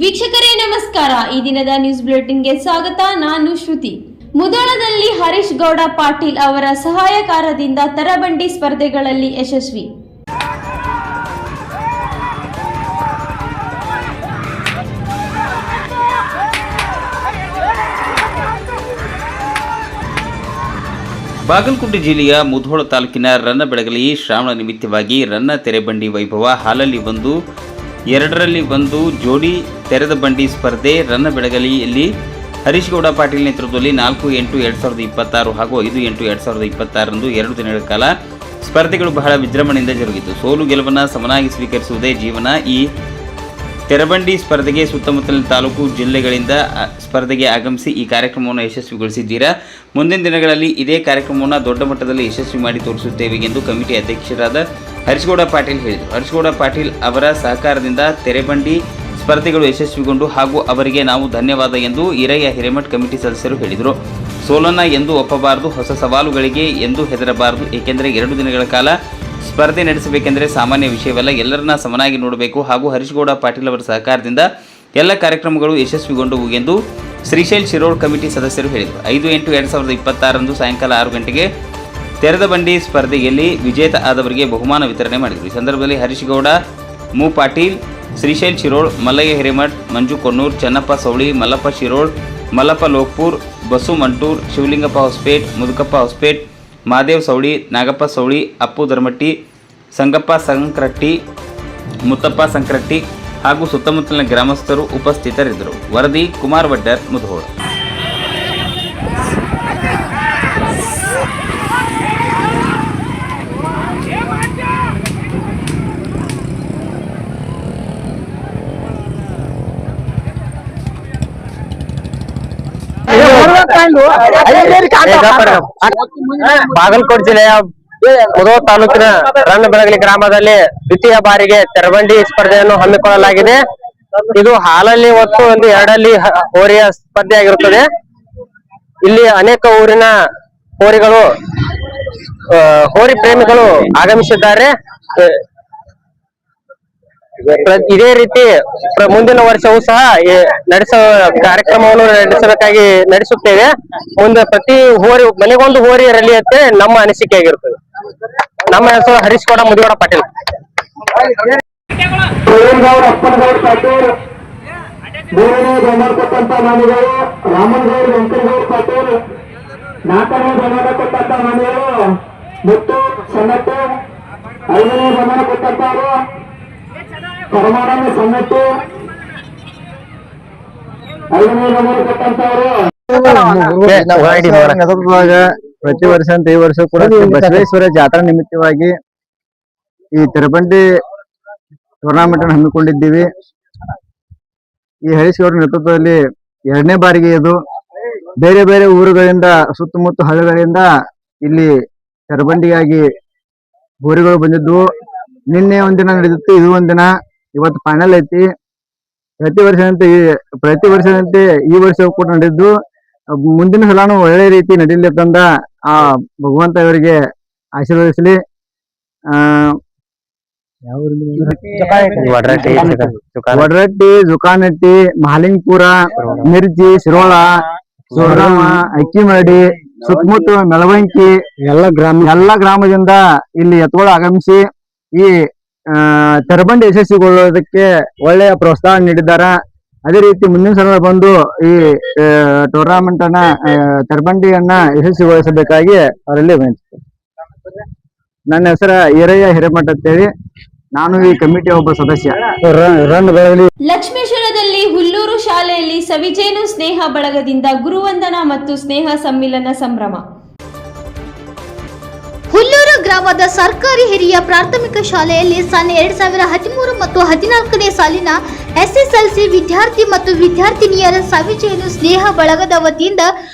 ವೀಕ್ಷಕರೇ ನಮಸ್ಕಾರ. ಈ ದಿನದ ನ್ಯೂಸ್ ಬುಲೆಟಿನ್ಗೆ ಸ್ವಾಗತ. ನಾನು ಶ್ರುತಿ. ಮುಧೋಳದಲ್ಲಿ ಹರೀಶ್ ಗೌಡ ಪಾಟೀಲ್ ಅವರ ಸಹಾಯಕಾರದಿಂದ ತರಬಂಡಿ ಸ್ಪರ್ಧೆಗಳಲ್ಲಿ ಯಶಸ್ವಿ. ಬಾಗಲಕೋಟೆ ಜಿಲ್ಲೆಯ ಮುಧೋಳ ತಾಲೂಕಿನ ರನ್ನಬೆಳಗಲಿ ಶ್ರಾವಣ ನಿಮಿತ್ತವಾಗಿ ರನ್ನ ತೆರೆಬಂಡಿ ವೈಭವ ಹಾಲಲ್ಲಿ ಒಂದು 2ರಲ್ಲಿ ಒಂದು ಜೋಡಿ ತೆರೆದ ಬಂಡಿ ಸ್ಪರ್ಧೆ ರನ್ನಬೆಳಗಲಿಯಲ್ಲಿ ಹರೀಶ್ ಗೌಡ ಪಾಟೀಲ್ ನೇತೃತ್ವದಲ್ಲಿ 4-8-2026 ಹಾಗೂ 5-8-2026 2 ದಿನಗಳ ಕಾಲ ಸ್ಪರ್ಧೆಗಳು ಬಹಳ ವಿಜೃಂಭಣೆಯಿಂದ ಜರುಗಿತು. ಸೋಲು ಗೆಲುವನ್ನು ಸಮನಾಗಿ ಸ್ವೀಕರಿಸುವುದೇ ಜೀವನ. ಈ ತೆರಬಂಡಿ ಸ್ಪರ್ಧೆಗೆ ಸುತ್ತಮುತ್ತಲಿನ ತಾಲೂಕು ಜಿಲ್ಲೆಗಳಿಂದ ಸ್ಪರ್ಧೆಗೆ ಆಗಮಿಸಿ ಈ ಕಾರ್ಯಕ್ರಮವನ್ನು ಯಶಸ್ವಿಗೊಳಿಸಿದ್ದೀರಾ. ಮುಂದಿನ ದಿನಗಳಲ್ಲಿ ಇದೇ ಕಾರ್ಯಕ್ರಮವನ್ನು ದೊಡ್ಡ ಮಟ್ಟದಲ್ಲಿ ಯಶಸ್ವಿ ಮಾಡಿ ತೋರಿಸುತ್ತೇವೆ ಎಂದು ಕಮಿಟಿ ಅಧ್ಯಕ್ಷರಾದ ಹರೀಶ್ ಗೌಡ ಪಾಟೀಲ್ ಹೇಳಿದರು. ಹರೀಶ್ ಗೌಡ ಪಾಟೀಲ್ ಅವರ ಸಹಕಾರದಿಂದ ತೆರೆಬಂಡಿ ಸ್ಪರ್ಧೆಗಳು ಯಶಸ್ವಿಗೊಂಡು ಹಾಗೂ ಅವರಿಗೆ ನಾವು ಧನ್ಯವಾದ ಎಂದು ಈರಯ್ಯ ಹಿರೇಮಠ್ ಕಮಿಟಿ ಸದಸ್ಯರು ಹೇಳಿದರು. ಸೋಲನ್ನು ಎಂದೂ ಒಪ್ಪಬಾರದು, ಹೊಸ ಸವಾಲುಗಳಿಗೆ ಎಂದೂ ಹೆದರಬಾರದು. ಏಕೆಂದರೆ 2 ದಿನಗಳ ಕಾಲ ಸ್ಪರ್ಧೆ ನಡೆಸಬೇಕೆಂದರೆ ಸಾಮಾನ್ಯ ವಿಷಯವಲ್ಲ. ಎಲ್ಲರನ್ನ ಸಮನಾಗಿ ನೋಡಬೇಕು ಹಾಗೂ ಹರೀಶ್ ಗೌಡ ಪಾಟೀಲ್ ಅವರ ಸಹಕಾರದಿಂದ ಎಲ್ಲ ಕಾರ್ಯಕ್ರಮಗಳು ಯಶಸ್ವಿಗೊಂಡವು ಎಂದು ಶ್ರೀಶೈಲ್ ಶಿರೋಳ್ ಕಮಿಟಿ ಸದಸ್ಯರು ಹೇಳಿದರು. 5-8-2026 ಸಾಯಂಕಾಲ 6 ಗಂಟೆಗೆ ತೆರೆದ ಬಂಡಿ ಸ್ಪರ್ಧೆಯಲ್ಲಿ ವಿಜೇತ ಆದವರಿಗೆ ಬಹುಮಾನ ವಿತರಣೆ ಮಾಡಿದರು. ಈ ಸಂದರ್ಭದಲ್ಲಿ ಹರೀಶ್ ಗೌಡ ಮು ಪಾಟೀಲ್, ಶ್ರೀಶೈಲ್ ಶಿರೋಳ್, ಮಲ್ಲಯ್ಯ ಹಿರೇಮಠ್, ಮಂಜು ಕೊನ್ನೂರ್, ಚನ್ನಪ್ಪ ಸೌಳಿ, ಮಲ್ಲಪ್ಪ ಶಿರೋಳ್, ಮಲ್ಲಪ್ಪ ಲೋಕ್ಪುರ್, ಬಸು ಮಂಟೂರ್, ಶಿವಲಿಂಗಪ್ಪ ಹೊಸಪೇಟ್, ಮುದುಕಪ್ಪ ಹೊಸಪೇಟ್, ಮಾದೇವ್ ಸೌಳಿ, ನಾಗಪ್ಪ ಸೌಳಿ, ಅಪ್ಪು ಧರ್ಮಟ್ಟಿ, ಸಂಗಪ್ಪ ಸಂಕ್ರಟ್ಟಿ, ಮುತ್ತಪ್ಪ ಸಂಕ್ರಟ್ಟಿ ಹಾಗೂ ಸುತ್ತಮುತ್ತಲಿನ ಗ್ರಾಮಸ್ಥರು ಉಪಸ್ಥಿತರಿದ್ದರು. ವರದಿ ಕುಮಾರ್ ವಡ್ಡರ್, ಮುಧೋಳ. ಬಾಗಲಕೋಟೆ ಜಿಲ್ಲೆಯ ಮುಧೋಳ ತಾಲೂಕಿನ ರನ್ನಬೆಳಗಲಿ ಗ್ರಾಮದಲ್ಲಿ ದ್ವಿತೀಯ ಬಾರಿಗೆ ತೆರಬಂಡಿ ಸ್ಪರ್ಧೆಯನ್ನು ಹಮ್ಮಿಕೊಳ್ಳಲಾಗಿದೆ. ಇದು ಹಾಲಲ್ಲಿ ಮತ್ತು 2ರಲ್ಲಿ ಹೋರಿಯ ಸ್ಪರ್ಧೆ ಆಗಿರುತ್ತದೆ. ಇಲ್ಲಿ ಅನೇಕ ಊರಿನ ಹೋರಿ ಪ್ರೇಮಿಗಳು ಆಗಮಿಸಿದ್ದಾರೆ. ಇದೇ ರೀತಿ ಮುಂದಿನ ವರ್ಷವೂ ಸಹ ಕಾರ್ಯಕ್ರಮವನ್ನು ನಡೆಸುತ್ತೇವೆ. ಮುಂದೆ ಪ್ರತಿ ಮನೆಗೊಂದು ಹೋರಿ ಇರಲಿ ಅಂತ ನಮ್ಮ ಅನಿಸಿಕೆ ಆಗಿರುತ್ತದೆ. ನಮ್ಮ ಹೆಸರು ಹರೀಶ್ ಗೌಡ ಮುದಿಗೌಡ ಪಾಟೀಲ್. ಅಪ್ಪನಗೌಡ ಪಾಟೀಲ್, ಕೊಟ್ಟಂತ ಮನೆಗಳು ರಾಮನಗೌಡ ವೆಂಕಟಗೌಡ ಪಾಟೀಲ್, 4ನೇ ಬಹುಮಾನ ಕೊಟ್ಟಂತ ಮನೆಗಳು ಮುತ್ತು ಸನ್ನಟ್ಟು, 5ನೇ ಬಹುಮಾನ ಕೊಟ್ಟಂತವರು ಪರಮಾನಂದ ಸನ್ನಟ್ಟು, 5ನೇ ಬಹುಮಾನ ಕೊಟ್ಟಂತವರು. ಪ್ರತಿ ವರ್ಷ ಅಂತ ಈ ವರ್ಷ ಕೂಡ ಬಸವೇಶ್ವರ ಜಾತ್ರಾ ನಿಮಿತ್ತವಾಗಿ ಈ ತೆರಬಂಡಿ ಟೂರ್ನಾಮೆಂಟ್ ಅನ್ನು ಹಮ್ಮಿಕೊಂಡಿದ್ದೀವಿ. ಈ ಹರೀಶ್ ಗೌಡ ನೇತೃತ್ವದಲ್ಲಿ 2ನೇ ಬಾರಿಗೆ ಇದು ಬೇರೆ ಬೇರೆ ಊರುಗಳಿಂದ ಸುತ್ತಮುತ್ತ ಹಳ್ಳಿಗಳಿಂದ ಇಲ್ಲಿ ತೆರಬಂಡಿಗಾಗಿ ಹೋರಿಗಳು ಬಂದಿದ್ವು. ನಿನ್ನೆ ಒಂದಿನ ನಡೆದಿತ್ತು, ಇದು ಒಂದಿನ, ಇವತ್ತು ಫೈನಲ್ ಐತಿ. ಪ್ರತಿ ವರ್ಷದಂತೆ ಈ ವರ್ಷ ಕೂಡ ನಡೆದಿದ್ದು ಮುಂದಿನ ಸಲನೂ ಒಳ್ಳೆ ರೀತಿ ನಡೀಲಿ ತಂದ ಆ ಭಗವಂತ ಇವರಿಗೆ ಆಶೀರ್ವದಿಸಲಿ. ವಡ್ರಟ್ಟಿ, ಜುಕಾನಟ್ಟಿ, ಮಹಾಲಿಂಗಪುರ, ಮಿರ್ಜಿ, ಶಿರೋಳ, ಸೋರಗಾಮ, ಅಕ್ಕಿಮರಡಿ, ಸುತ್ತಮುತ್ತ ಮೆಳವಂಕಿ ಎಲ್ಲ ಗ್ರಾಮದಿಂದ ಇಲ್ಲಿ ಎತ್ತುಗಳು ಆಗಮಿಸಿ ಈ ತೆರಬಂಡಿ ಯಶಸ್ವಿಗೊಳ್ಳುವುದಕ್ಕೆ ಒಳ್ಳೆಯ ಪ್ರೋತ್ಸಾಹ ನೀಡಿದ್ದಾರೆ. ಅದೇ ರೀತಿ ಮುಂದಿನ ಸಲ ಬಂದು ಈ ಟೂರ್ನಾಮೆಂಟ್ ಅನ್ನ ತೆರಬಂಡಿಯನ್ನ ಯಶಸ್ವಿಗೊಳಿಸಬೇಕಾಗಿ ಅವರಲ್ಲಿ ವಿನಂತಿಸ್ತೇನೆ. ನನ್ನ ಹೆಸರು ಈರಯ್ಯ ಹಿರೇಮಠ ಅಂತೇಳಿ, ನಾನು ಈ ಕಮಿಟಿಯ ಒಬ್ಬ ಸದಸ್ಯ. ಲಕ್ಷ್ಮೇಶ್ವರದಲ್ಲಿ ಹುಲ್ಲೂರು ಶಾಲೆಯಲ್ಲಿ ಸವಿಜೇನು ಸ್ನೇಹ ಬಳಗದಿಂದ ಗುರುವಂದನಾ ಮತ್ತು ಸ್ನೇಹ ಸಮ್ಮಿಲನ ಸಂಭ್ರಮ. ಹುಲ್ಲೂರು ಗ್ರಾಮದ ಸರ್ಕಾರಿ ಹಿರಿಯ ಪ್ರಾಥಮಿಕ ಶಾಲೆಯಲ್ಲಿ ಸಾಲಿ 2013 ಮತ್ತು 14ನೇ ಸಾಲಿನ SSLC ವಿದ್ಯಾರ್ಥಿ ಮತ್ತು ವಿದ್ಯಾರ್ಥಿನಿಯರ ಸವಿಜೇನು ಸ್ನೇಹ ಬಳಗದ ವತಿಯಿಂದ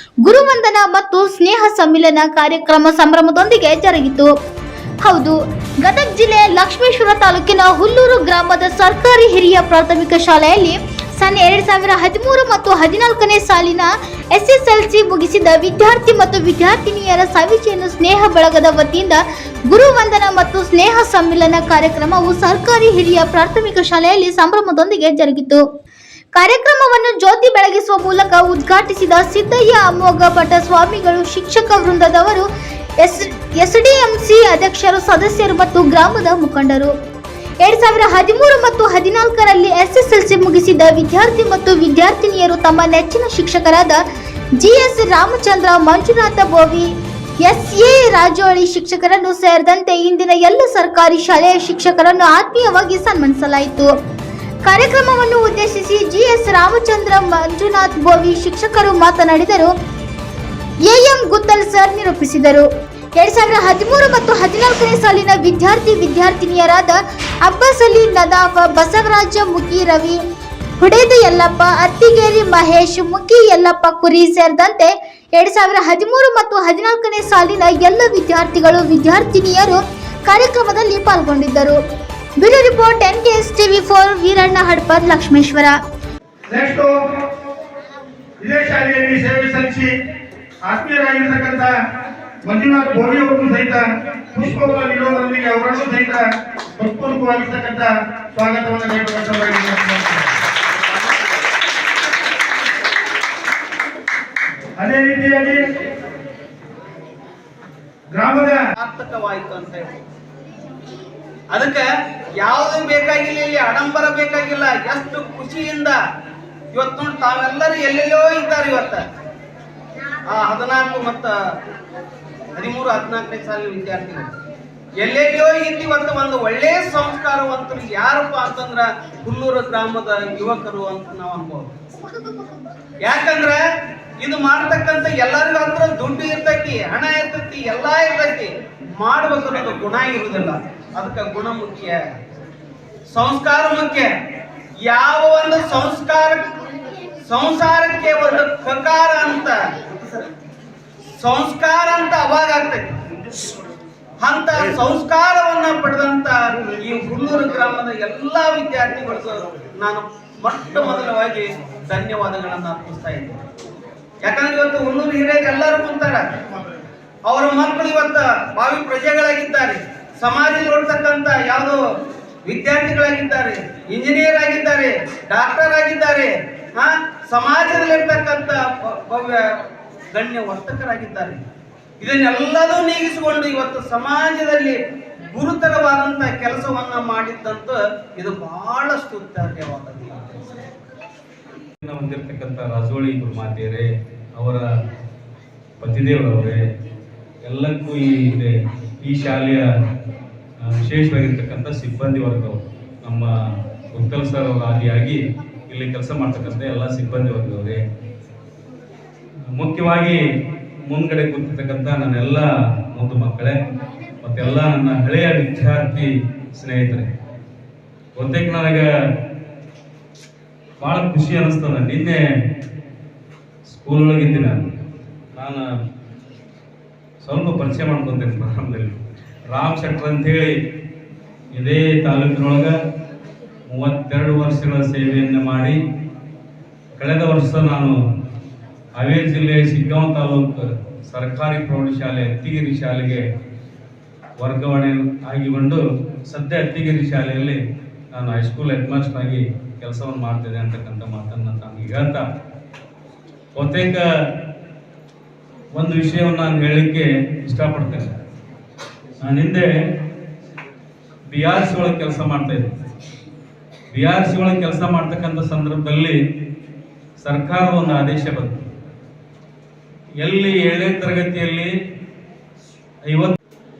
ಗುರುವಂದನಾ ಮತ್ತು ಸ್ನೇಹ ಸಮ್ಮಿಲನ ಕಾರ್ಯಕ್ರಮ ಸಂಭ್ರಮದೊಂದಿಗೆ ಜರುಗಿತು. ಹೌದು, ಗದಗ ಜಿಲ್ಲೆಯ ಲಕ್ಷ್ಮೇಶ್ವರ ತಾಲೂಕಿನ ಹುಲ್ಲೂರು ಗ್ರಾಮದ ಸರ್ಕಾರಿ ಹಿರಿಯ ಪ್ರಾಥಮಿಕ ಶಾಲೆಯಲ್ಲಿ ಸಾಲಿ 2013 ಮತ್ತು 14ನೇ ಸಾಲಿನ SSLC ಮುಗಿಸಿದ ವಿದ್ಯಾರ್ಥಿ ಮತ್ತು ವಿದ್ಯಾರ್ಥಿನಿಯರ ಸವಿಜೇನು ಸ್ನೇಹ ಬಳಗದ ವತಿಯಿಂದ ಗುರುವಂದನಾ ಮತ್ತು ಸ್ನೇಹ ಸಮ್ಮಿಲನ ಕಾರ್ಯಕ್ರಮವು ಸರ್ಕಾರಿ ಹಿರಿಯ ಪ್ರಾಥಮಿಕ ಶಾಲೆಯಲ್ಲಿ ಸಂಭ್ರಮದೊಂದಿಗೆ ಜರುಗಿತು. ಕಾರ್ಯಕ್ರಮವನ್ನು ಜ್ಯೋತಿ ಬೆಳಗಿಸುವ ಮೂಲಕ ಉದ್ಘಾಟಿಸಿದ ಸಿದ್ದಯ್ಯ ಅಮೋಘ ಭಟ್ಟ ಸ್ವಾಮಿಗಳು, ಶಿಕ್ಷಕ ವೃಂದದವರು, ಎಸ್ಡಿಎಂಸಿ ಅಧ್ಯಕ್ಷರು, ಸದಸ್ಯರು ಮತ್ತು ಗ್ರಾಮದ ಮುಖಂಡರು. 2013 ಮತ್ತು 2014ರಲ್ಲಿ ಎಸ್ಎಸ್ಎಲ್ಸಿ ಮುಗಿಸಿದ ವಿದ್ಯಾರ್ಥಿ ಮತ್ತು ವಿದ್ಯಾರ್ಥಿನಿಯರು ತಮ್ಮ ನೆಚ್ಚಿನ ಶಿಕ್ಷಕರಾದ ಜಿಎಸ್ ರಾಮಚಂದ್ರ, ಮಂಜುನಾಥ ಬೋವಿ, ಎಸ್ಎ ರಾಜೋಳಿ ಶಿಕ್ಷಕರನ್ನು ಸೇರಿದಂತೆ ಇಂದಿನ ಎಲ್ಲ ಸರ್ಕಾರಿ ಶಾಲೆಯ ಶಿಕ್ಷಕರನ್ನು ಆತ್ಮೀಯವಾಗಿ ಸನ್ಮಾನಿಸಲಾಯಿತು. ಕಾರ್ಯಕ್ರಮವನ್ನು ಉದ್ದೇಶಿಸಿ ಜಿಎಸ್ ರಾಮಚಂದ್ರ, ಮಂಜುನಾಥ್ ಬೋವಿ ಶಿಕ್ಷಕರು ಮಾತನಾಡಿದರು. ಎಎಂ ಗುತ್ತಲ್ ಸರ್ ನಿರೂಪಿಸಿದರು. 2013 ಮತ್ತು 2014ನೇ ಸಾಲಿನ ವಿದ್ಯಾರ್ಥಿನಿಯರಾದ ಅಬ್ಬಾಸ್ ಅಲಿ ನದಾಫ್, ಬಸವರಾಜ ಮುಗಿ, ರವಿ ಹುಡೇದ ಯಲ್ಲಪ್ಪ, ಅತ್ತಿಗೇರಿ ಮಹೇಶ್, ಮುಗಿ ಯಲ್ಲಪ್ಪ ಕುರಿ ಸೇರಿದಂತೆ 2013 ಮತ್ತು 2014ನೇ ಸಾಲಿನ ಎಲ್ಲ ವಿದ್ಯಾರ್ಥಿಗಳು, ವಿದ್ಯಾರ್ಥಿನಿಯರು ಕಾರ್ಯಕ್ರಮದಲ್ಲಿ ಪಾಲ್ಗೊಂಡಿದ್ದರು. Bureau report NKS TV4, Veeranna Hadpad, Lakshmeshwar. Next ಇದೇ ಶಾಲೆಯಲ್ಲಿ ಸೇವೆ ಸಲ್ಲಿಸಿ ಆತ್ಮೀಯರಾಗಿರ್ತಕ್ಕಂಥ ಮಂಜುನಾಥ್ ಬೋವಿ ಅವರನ್ನು ಸಹಿತ ಪುಷ್ಪಗಳ ನೀಡುವುದರೊಂದಿಗೆ ಅವರನ್ನು ಸಹಿತ ಹೃತ್ಪೂರ್ವಕವಾಗಿರ್ತಕ್ಕಂಥ ಸ್ವಾಗತವನ್ನು ನೀಡಬೇಕಾಗಿದೆ. ಅದೇ ರೀತಿಯಾಗಿ ಗ್ರಾಮದ ಸಾರ್ಥಕವಾಯಿತು ಅಂತ ಹೇಳಿ ಅದಕ್ಕೆ ಯಾವುದು ಬೇಕಾಗಿಲ್ಲ, ಇಲ್ಲಿ ಆಡಂಬರ ಬೇಕಾಗಿಲ್ಲ. ಎಷ್ಟು ಖುಷಿಯಿಂದ ಇವತ್ತು ನೋಡಿ ತಾವೆಲ್ಲರೂ ಎಲ್ಲೆಲ್ಲೋ ಇದ್ದಾರೆ. ಇವತ್ತ 14 ಮತ್ತು 13, 14ನೇ ಸಾಲಿನ ವಿದ್ಯಾರ್ಥಿಗಳು ಎಲ್ಲೆಲ್ಲೋ ಇಲ್ಲಿ ಇವತ್ತು ಒಂದು ಒಳ್ಳೆಯ ಸಂಸ್ಕಾರವಂತರು ಯಾರಪ್ಪ ಅಂತಂದ್ರ ಹುಲ್ಲೂರು ಗ್ರಾಮದ ಯುವಕರು ಅಂತ ನಾವು ಅನ್ಬೋದು. ಯಾಕಂದ್ರೆ ಇದು ಮಾಡ್ತಕ್ಕಂಥ ಎಲ್ಲರಿಗೂ ಹತ್ರ ದುಡ್ಡು ಇರ್ತೈತಿ, ಹಣ ಇರ್ತೈತಿ, ಎಲ್ಲಾ ಇರ್ತೈತಿ. ಮಾಡ್ಬೇಕು ಅನ್ನೋದು ಗುಣ ಇರುವುದಿಲ್ಲ. ಅದಕ್ಕೆ ಗುಣ ಮುಖ್ಯ, ಸಂಸ್ಕಾರ ಮುಖ್ಯ. ಯಾವ ಒಂದು ಸಂಸಾರಕ್ಕೆ ಒಂದು ಸಂಸ್ಕಾರ ಅಂತ ಅವಾಗ ಆಗ್ತೈತಿ. ಅಂತ ಸಂಸ್ಕಾರವನ್ನ ಪಡೆದಂತ ಈ ಹುಲ್ಲೂರು ಗ್ರಾಮದ ಎಲ್ಲಾ ವಿದ್ಯಾರ್ಥಿಗಳಿಗೂ ನಾನು ಮೊಟ್ಟ ಮೊದಲವಾಗಿ ಧನ್ಯವಾದಗಳನ್ನ ಅರ್ಪಿಸ್ತಾ ಇದ್ದೇನೆ. ಯಾಕಂದ್ರೆ ಇವತ್ತು ಹುಲ್ಲೂರು ಹಿರಿಯರು ಎಲ್ಲರೂ ಕುಂತಾರ, ಅವರ ಮಕ್ಕಳು ಇವತ್ತ ಭಾವಿ ಪ್ರಜೆಗಳಾಗಿದ್ದಾರೆ, ಸಮಾಜ ನೋಡ್ತಕ್ಕಂಥ ಯಾವುದೋ ವಿದ್ಯಾರ್ಥಿಗಳಾಗಿದ್ದಾರೆ, ಇಂಜಿನಿಯರ್ ಆಗಿದ್ದಾರೆ, ಡಾಕ್ಟರ್ ಆಗಿದ್ದಾರೆ, ಸಮಾಜದಲ್ಲಿರ್ತಕ್ಕಂಥ ಭವ್ಯ ಗಣ್ಯ ವರ್ತಕರಾಗಿದ್ದಾರೆ. ಇದನ್ನೆಲ್ಲದೂ ನೀಗಿಸಿಕೊಂಡು ಇವತ್ತು ಸಮಾಜದಲ್ಲಿ ಗುರುತರವಾದಂತ ಕೆಲಸವನ್ನ ಮಾಡಿದ್ದಂತ ಇದು ಬಹಳಷ್ಟು ಉತ್ಸಾಹವಾದದ್ದು. ಹೊಂದಿರತಕ್ಕಂಥ ರಾಜೋಳಿ ಗುರುಮಾತೆಯರೇ, ಅವರ ಪತಿದೇವರವರೇ, ಎಲ್ಲಕ್ಕೂ ಈ ಶಾಲೆಯ ವಿಶೇಷವಾಗಿರ್ತಕ್ಕಂಥ ಸಿಬ್ಬಂದಿ ವರ್ಗವರು, ನಮ್ಮ ಗುತ್ತಲ್ ಸರ್ ಅವರ ಆದಿಯಾಗಿ ಇಲ್ಲಿ ಕೆಲಸ ಮಾಡ್ತಕ್ಕಂಥ ಎಲ್ಲ ಸಿಬ್ಬಂದಿ ವರ್ಗದವರೇ, ಮುಖ್ಯವಾಗಿ ಮುಂದ್ಗಡೆ ಕೂತಿರ್ತಕ್ಕಂಥ ನನ್ನೆಲ್ಲ ಮುದ್ದು ಮಕ್ಕಳೇ, ಮತ್ತೆಲ್ಲ ನನ್ನ ಹಳೆಯ ವಿದ್ಯಾರ್ಥಿ ಸ್ನೇಹಿತರೆ, ಬಹುತೇಕ ನನಗೆ ಭಾಳ ಖುಷಿ ಅನಿಸ್ತದ. ನಿನ್ನೆ ಸ್ಕೂಲ್ ಒಳಗಿದ್ದೆ ನಾನು ಸ್ವಲ್ಪ ಪರಿಚಯ ಮಾಡ್ಕೊತೇನೆ ಪ್ರಾರಂಭದಲ್ಲಿ. ರಾಮ್ ಶೆಟ್ಟರ್ ಅಂತೇಳಿ ಇದೇ ತಾಲೂಕಿನೊಳಗೆ 32 ವರ್ಷಗಳ ಸೇವೆಯನ್ನು ಮಾಡಿ ಕಳೆದ ವರ್ಷ ನಾನು ಹಾವೇರಿ ಜಿಲ್ಲೆ ಶಿಗ್ಗಾಂವ್ ತಾಲೂಕು ಸರ್ಕಾರಿ ಪ್ರೌಢಶಾಲೆ ಅತ್ತಿಗಿರಿ ಶಾಲೆಗೆ ವರ್ಗಾವಣೆ ಆಗಿಕೊಂಡು ಸದ್ಯ ಅತ್ತಿಗಿರಿ ಶಾಲೆಯಲ್ಲಿ ನಾನು ಹೈಸ್ಕೂಲ್ ಹೆಡ್ ಮಾಸ್ಟರ್ ಆಗಿ ಕೆಲಸವನ್ನು ಮಾಡ್ತಿದ್ದೆ ಅಂತಕ್ಕಂಥ ಮಾತನ್ನು ನಾನು ಹೇಳ್ತಾ ಬಹುತೇಕ ಒಂದು ವಿಷಯವನ್ನು ನಾನು ಹೇಳಲಿಕ್ಕೆ ಇಷ್ಟಪಡ್ತೇನೆ. ನಾನು ಹಿಂದೆ BRC ಒಳಗೆ ಕೆಲಸ ಮಾಡ್ತಾ ಇದ್ದೆ. BRC ಒಳಗೆ ಕೆಲಸ ಮಾಡ್ತಕ್ಕಂಥ ಸಂದರ್ಭದಲ್ಲಿ ಸರ್ಕಾರದ ಒಂದು ಆದೇಶ ಬಂತು. ಎಲ್ಲಿ 7ನೇ ತರಗತಿಯಲ್ಲಿ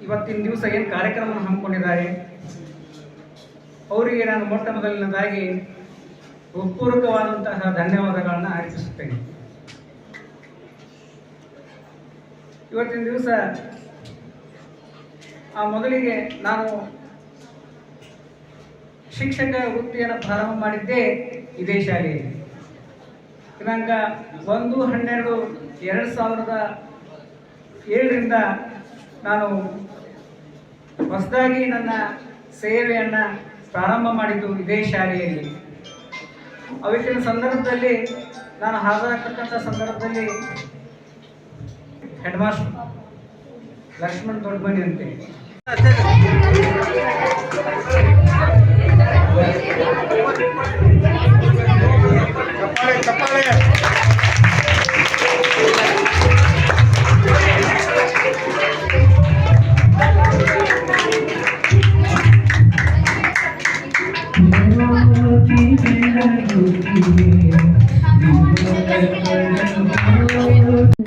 ಇವತ್ತಿನ ದಿವಸ ಏನು ಕಾರ್ಯಕ್ರಮವನ್ನು ಹಮ್ಮಿಕೊಂಡಿದ್ದಾರೆ ಅವರಿಗೆ ನಾನು ಮೊಟ್ಟ ಮೊದಲನೇದಾಗಿ ಹೃತ್ಪೂರ್ವಕವಾದಂತಹ ಧನ್ಯವಾದಗಳನ್ನು ಅರ್ಪಿಸುತ್ತೇನೆ. ಇವತ್ತಿನ ದಿವಸ ಮೊದಲಿಗೆ ನಾನು ಶಿಕ್ಷಕ ವೃತ್ತಿಯನ್ನು ಪ್ರಾರಂಭ ಮಾಡಿದ್ದೇ ಇದೇ ಶಾಲೆಯಲ್ಲಿ. ದಿನಾಂಕ 1/12/2007ರಿಂದ ನಾನು ಹೊಸದಾಗಿ ನನ್ನ ಸೇವೆಯನ್ನು ಪ್ರಾರಂಭ ಮಾಡಿದ್ದು ಇದೇ ಶಾಲೆಯಲ್ಲಿ. ಅವತ್ತಿನ ಸಂದರ್ಭದಲ್ಲಿ ನಾನು ಹಾಜರಾಗ್ತಕ್ಕಂಥ ಸಂದರ್ಭದಲ್ಲಿ ಹೆಡ್ ಮಾಸ್ಟರ್ ಲಕ್ಷ್ಮಣ್ ದೊಡ್ಡಮನಿ ಅಂತೇಳಿ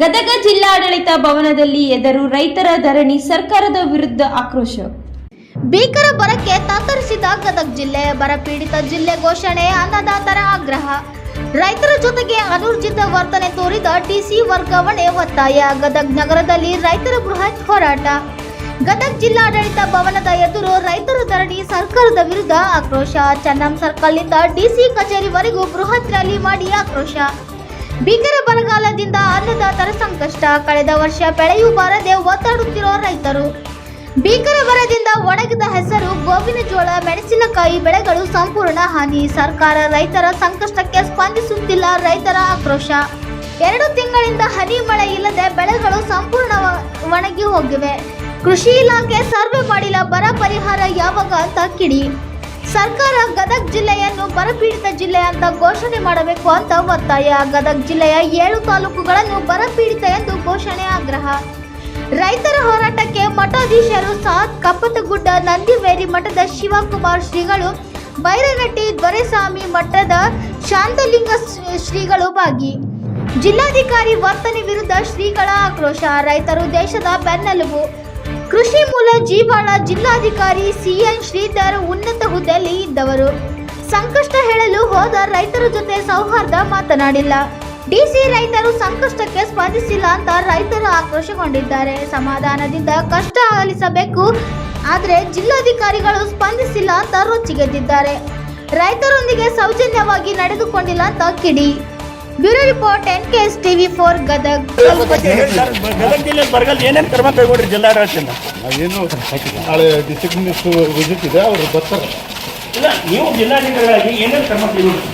ಗದಗ ಜಿಲ್ಲಾಡಳಿತ ಭವನದಲ್ಲಿ ಎದರು ರೈತರ ಧರಣಿ, ಸರ್ಕಾರದ ವಿರುದ್ಧ ಆಕ್ರೋಶ. ಭೀಕರ ಬರಕ್ಕೆ ತತ್ತರಿಸಿದ ಗದಗ ಜಿಲ್ಲೆ, ಬರಪೀಡಿತ ಜಿಲ್ಲೆ ಘೋಷಣೆ, ಅನ್ನದಾತರ ಆಗ್ರಹ. ರೈತರ ಜೊತೆಗೆ ಅನೂರ್ಜಿತ ವರ್ತನೆ ತೋರಿದ ಡಿಸಿ ವರ್ಗಾವಣೆ ಒತ್ತಾಯ. ಗದಗ ನಗರದಲ್ಲಿ ರೈತರ ಬೃಹತ್ ಹೋರಾಟ. ಗದಗ ಜಿಲ್ಲಾಡಳಿತ ಭವನದ ಎದುರು ರೈತರ ಧರಣಿ, ಸರ್ಕಾರದ ವಿರುದ್ಧ ಆಕ್ರೋಶ. ಚೆನ್ನಂ ಸರ್ಕಲ್ನಿಂದ ಡಿಸಿ ಕಚೇರಿವರೆಗೂ ಬೃಹತ್ ರ್ಯಾಲಿ ಮಾಡಿ ಆಕ್ರೋಶ. ಭೀಕರ ಬರಗಾಲದಿಂದ ಅನ್ನದಾತರ ಸಂಕಷ್ಟ. ಕಳೆದ ವರ್ಷ ಬೆಳೆಯೂ ಬಾರದೆ ಒತ್ತಾಡುತ್ತಿರೋ ರೈತರು. ಭೀಕರ ಬರದಿಂದ ಒಣಗಿದ ಹೆಸರು, ಗೋವಿನ ಜೋಳ, ಮೆಣಸಿನಕಾಯಿ ಬೆಳೆಗಳು ಸಂಪೂರ್ಣ ಹಾನಿ. ಸರ್ಕಾರ ರೈತರ ಸಂಕಷ್ಟಕ್ಕೆ ಸ್ಪಂದಿಸುತ್ತಿಲ್ಲ, ರೈತರ ಆಕ್ರೋಶ. 2 ತಿಂಗಳಿಂದ ಹನಿ ಮಳೆ ಇಲ್ಲದೆ ಬೆಳೆಗಳು ಸಂಪೂರ್ಣ ಒಣಗಿ ಹೋಗಿವೆ. ಕೃಷಿ ಇಲಾಖೆ ಸರ್ವೆ ಮಾಡಿಲ್ಲ, ಬರ ಪರಿಹಾರ ಯಾವಾಗ ಅಂತ ಕಿಡಿ. ಸರ್ಕಾರ ಗದಗ ಜಿಲ್ಲೆಯನ್ನು ಬರಪೀಡಿತ ಜಿಲ್ಲೆ ಅಂತ ಘೋಷಣೆ ಮಾಡಬೇಕು ಅಂತ ಒತ್ತಾಯ. ಗದಗ ಜಿಲ್ಲೆಯ 7 ತಾಲೂಕುಗಳನ್ನು ಬರಪೀಡಿತ ಎಂದು ಘೋಷಣೆ ಆಗ್ರಹ. ರೈತರ ಹೋರಾಟಕ್ಕೆ ಮಠಾಧೀಶರು ಸಾಥ್. ಕಪ್ಪತಗುಡ್ಡ ನಂದಿವೇರಿ ಮಠದ ಶಿವಕುಮಾರ್ ಶ್ರೀಗಳು, ಬೈರನಟ್ಟಿ ದೊರೆಸ್ವಾಮಿ ಮಠದ ಶಾಂತಲಿಂಗ ಶ್ರೀಗಳು ಭಾಗಿ. ಜಿಲ್ಲಾಧಿಕಾರಿ ವರ್ತನೆ ವಿರುದ್ಧ ಶ್ರೀಗಳ ಆಕ್ರೋಶ. ರೈತರು ದೇಶದ ಬೆನ್ನೆಲುಬು, ಕೃಷಿ ಮೂಲ ಜೀವಾಳ. ಜಿಲ್ಲಾಧಿಕಾರಿ ಸಿಎನ್ ಶ್ರೀಧರ್ ಉನ್ನತ ಹುದ್ದೆಯಲ್ಲಿ ಇದ್ದವರು. ಸಂಕಷ್ಟ ಹೇಳಲು ಹೋದ ರೈತರ ಜೊತೆ ಸೌಹಾರ್ದ ಮಾತನಾಡಿಲ್ಲ. ಡಿಸಿ ರೈತರು ಸಂಕಷ್ಟಕ್ಕೆ ಸ್ಪಂದಿಸಿಲ್ಲ ಅಂತ ರೈತರು ಆಕ್ರೋಶಗೊಂಡಿದ್ದಾರೆ. ಸಮಾಧಾನದಿಂದ ಕಷ್ಟ ಆಲಿಸಬೇಕು, ಆದರೆ ಜಿಲ್ಲಾಧಿಕಾರಿಗಳು ಸ್ಪಂದಿಸಿಲ್ಲ ಅಂತ ರೊಚ್ಚಿಗೆದ್ದಿದ್ದಾರೆ. ರೈತರೊಂದಿಗೆ ಸೌಜನ್ಯವಾಗಿ ನಡೆದುಕೊಂಡಿಲ್ಲ ಅಂತ ಕಿಡಿ. Bureau report NKS TV4 Gadag. Gadag ಜಿಲ್ಲೆ ಬರಗಾಲ ಏನೇನು ಕ್ರಮ ಕೈಗೊಂಡ್ರಿ ಜಿಲ್ಲಾಡಳಿತದಿಂದ? ಏನು ನಾಳೆ ಡಿಸ್ಟ್ರಿಕ್ಟ್ ಮಿನಿಸ್ಟರ್ ವಿಸಿಟ್ ಇದೆ, ಅವರು ಬರ್ತಾರೆ. ಇಲ್ಲ, ನೀವು ಜಿಲ್ಲಾಧಿಕಾರಿಗಳಾಗಿ ಏನೇನು ಕ್ರಮ ಕೈಗೊಂಡ್ರಿ?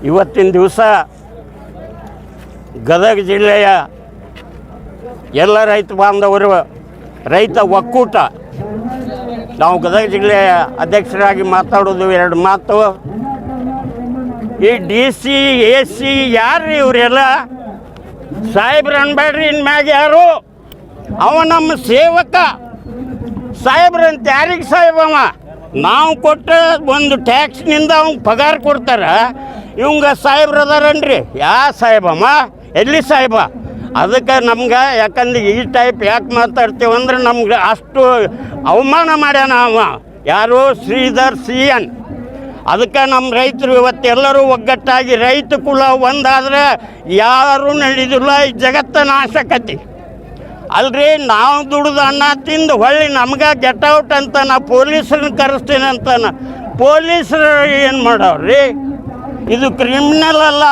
ಇವತ್ತಿನ ದಿವಸ ಗದಗ ಜಿಲ್ಲೆಯ ಎಲ್ಲ ರೈತ ಬಾಂಧವರು, ರೈತ ಒಕ್ಕೂಟ, ನಾವು ಗದಗ ಜಿಲ್ಲೆಯ ಅಧ್ಯಕ್ಷರಾಗಿ ಮಾತಾಡೋದು 2 ಮಾತು. ಈ DC AC ಯಾರು ಇವರೆಲ್ಲ? ಸಾಹೇಬ್ರು ಅನ್ಬೇಡ್ರಿ, ಇನ್ಮ್ಯಾಗ ಯಾರು? ಅವ ನಮ್ಮ ಸೇವಕ. ಸಾಹೇಬ್ರಂತ ಯಾರಿಗೆ ಸಾಹೇಬವ? ನಾವು ಕೊಟ್ಟ ಒಂದು ಟ್ಯಾಕ್ಸ್ನಿಂದ ಅವ್ನಿಗೆ ಪಗಾರ ಕೊಡ್ತಾರ. ಇವಂಗ ಸಾಹೇಬ್ರು ಅದಾರನ್ರಿ? ಯಾವ ಸಾಹೇಬಮ್ಮ? ಎಲ್ಲಿ ಸಾಹೇಬ? ಅದಕ್ಕೆ ನಮ್ಗೆ ಯಾಕಂದ್ರೆ ಈ ಟೈಪ್ ಯಾಕೆ ಮಾತಾಡ್ತೀವಂದ್ರೆ ನಮ್ಗೆ ಅಷ್ಟು ಅವಮಾನ ಮಾಡ್ಯಾನ ಅವ. ಯಾರು? ಶ್ರೀಧರ್ CN. ಅದಕ್ಕೆ ನಮ್ಮ ರೈತರು ಇವತ್ತೆಲ್ಲರೂ ಒಗ್ಗಟ್ಟಾಗಿ ರೈತ ಕುಲ ಒಂದಾದ್ರೆ ಯಾರೂ ನಡೆದಿಲ್ಲ, ಈ ಜಗತ್ತ ನಾಶಕತಿ ಅಲ್ರಿ. ನಾವು ದುಡ್ದು ಅನ್ನ ತಿಂದು ಹೊಳ್ಳಿ ನಮ್ಗೆ ಗೆಟ್ ಔಟ್ ಅಂತ ನಾವು ಪೊಲೀಸರನ್ನ ಕರೆಸ್ತೀನಿ ಅಂತ. ಪೊಲೀಸರು ಏನು ಮಾಡವ್ರಿ? ಇದು ಕ್ರಿಮಿನಲ್ ಅಲ್ಲ,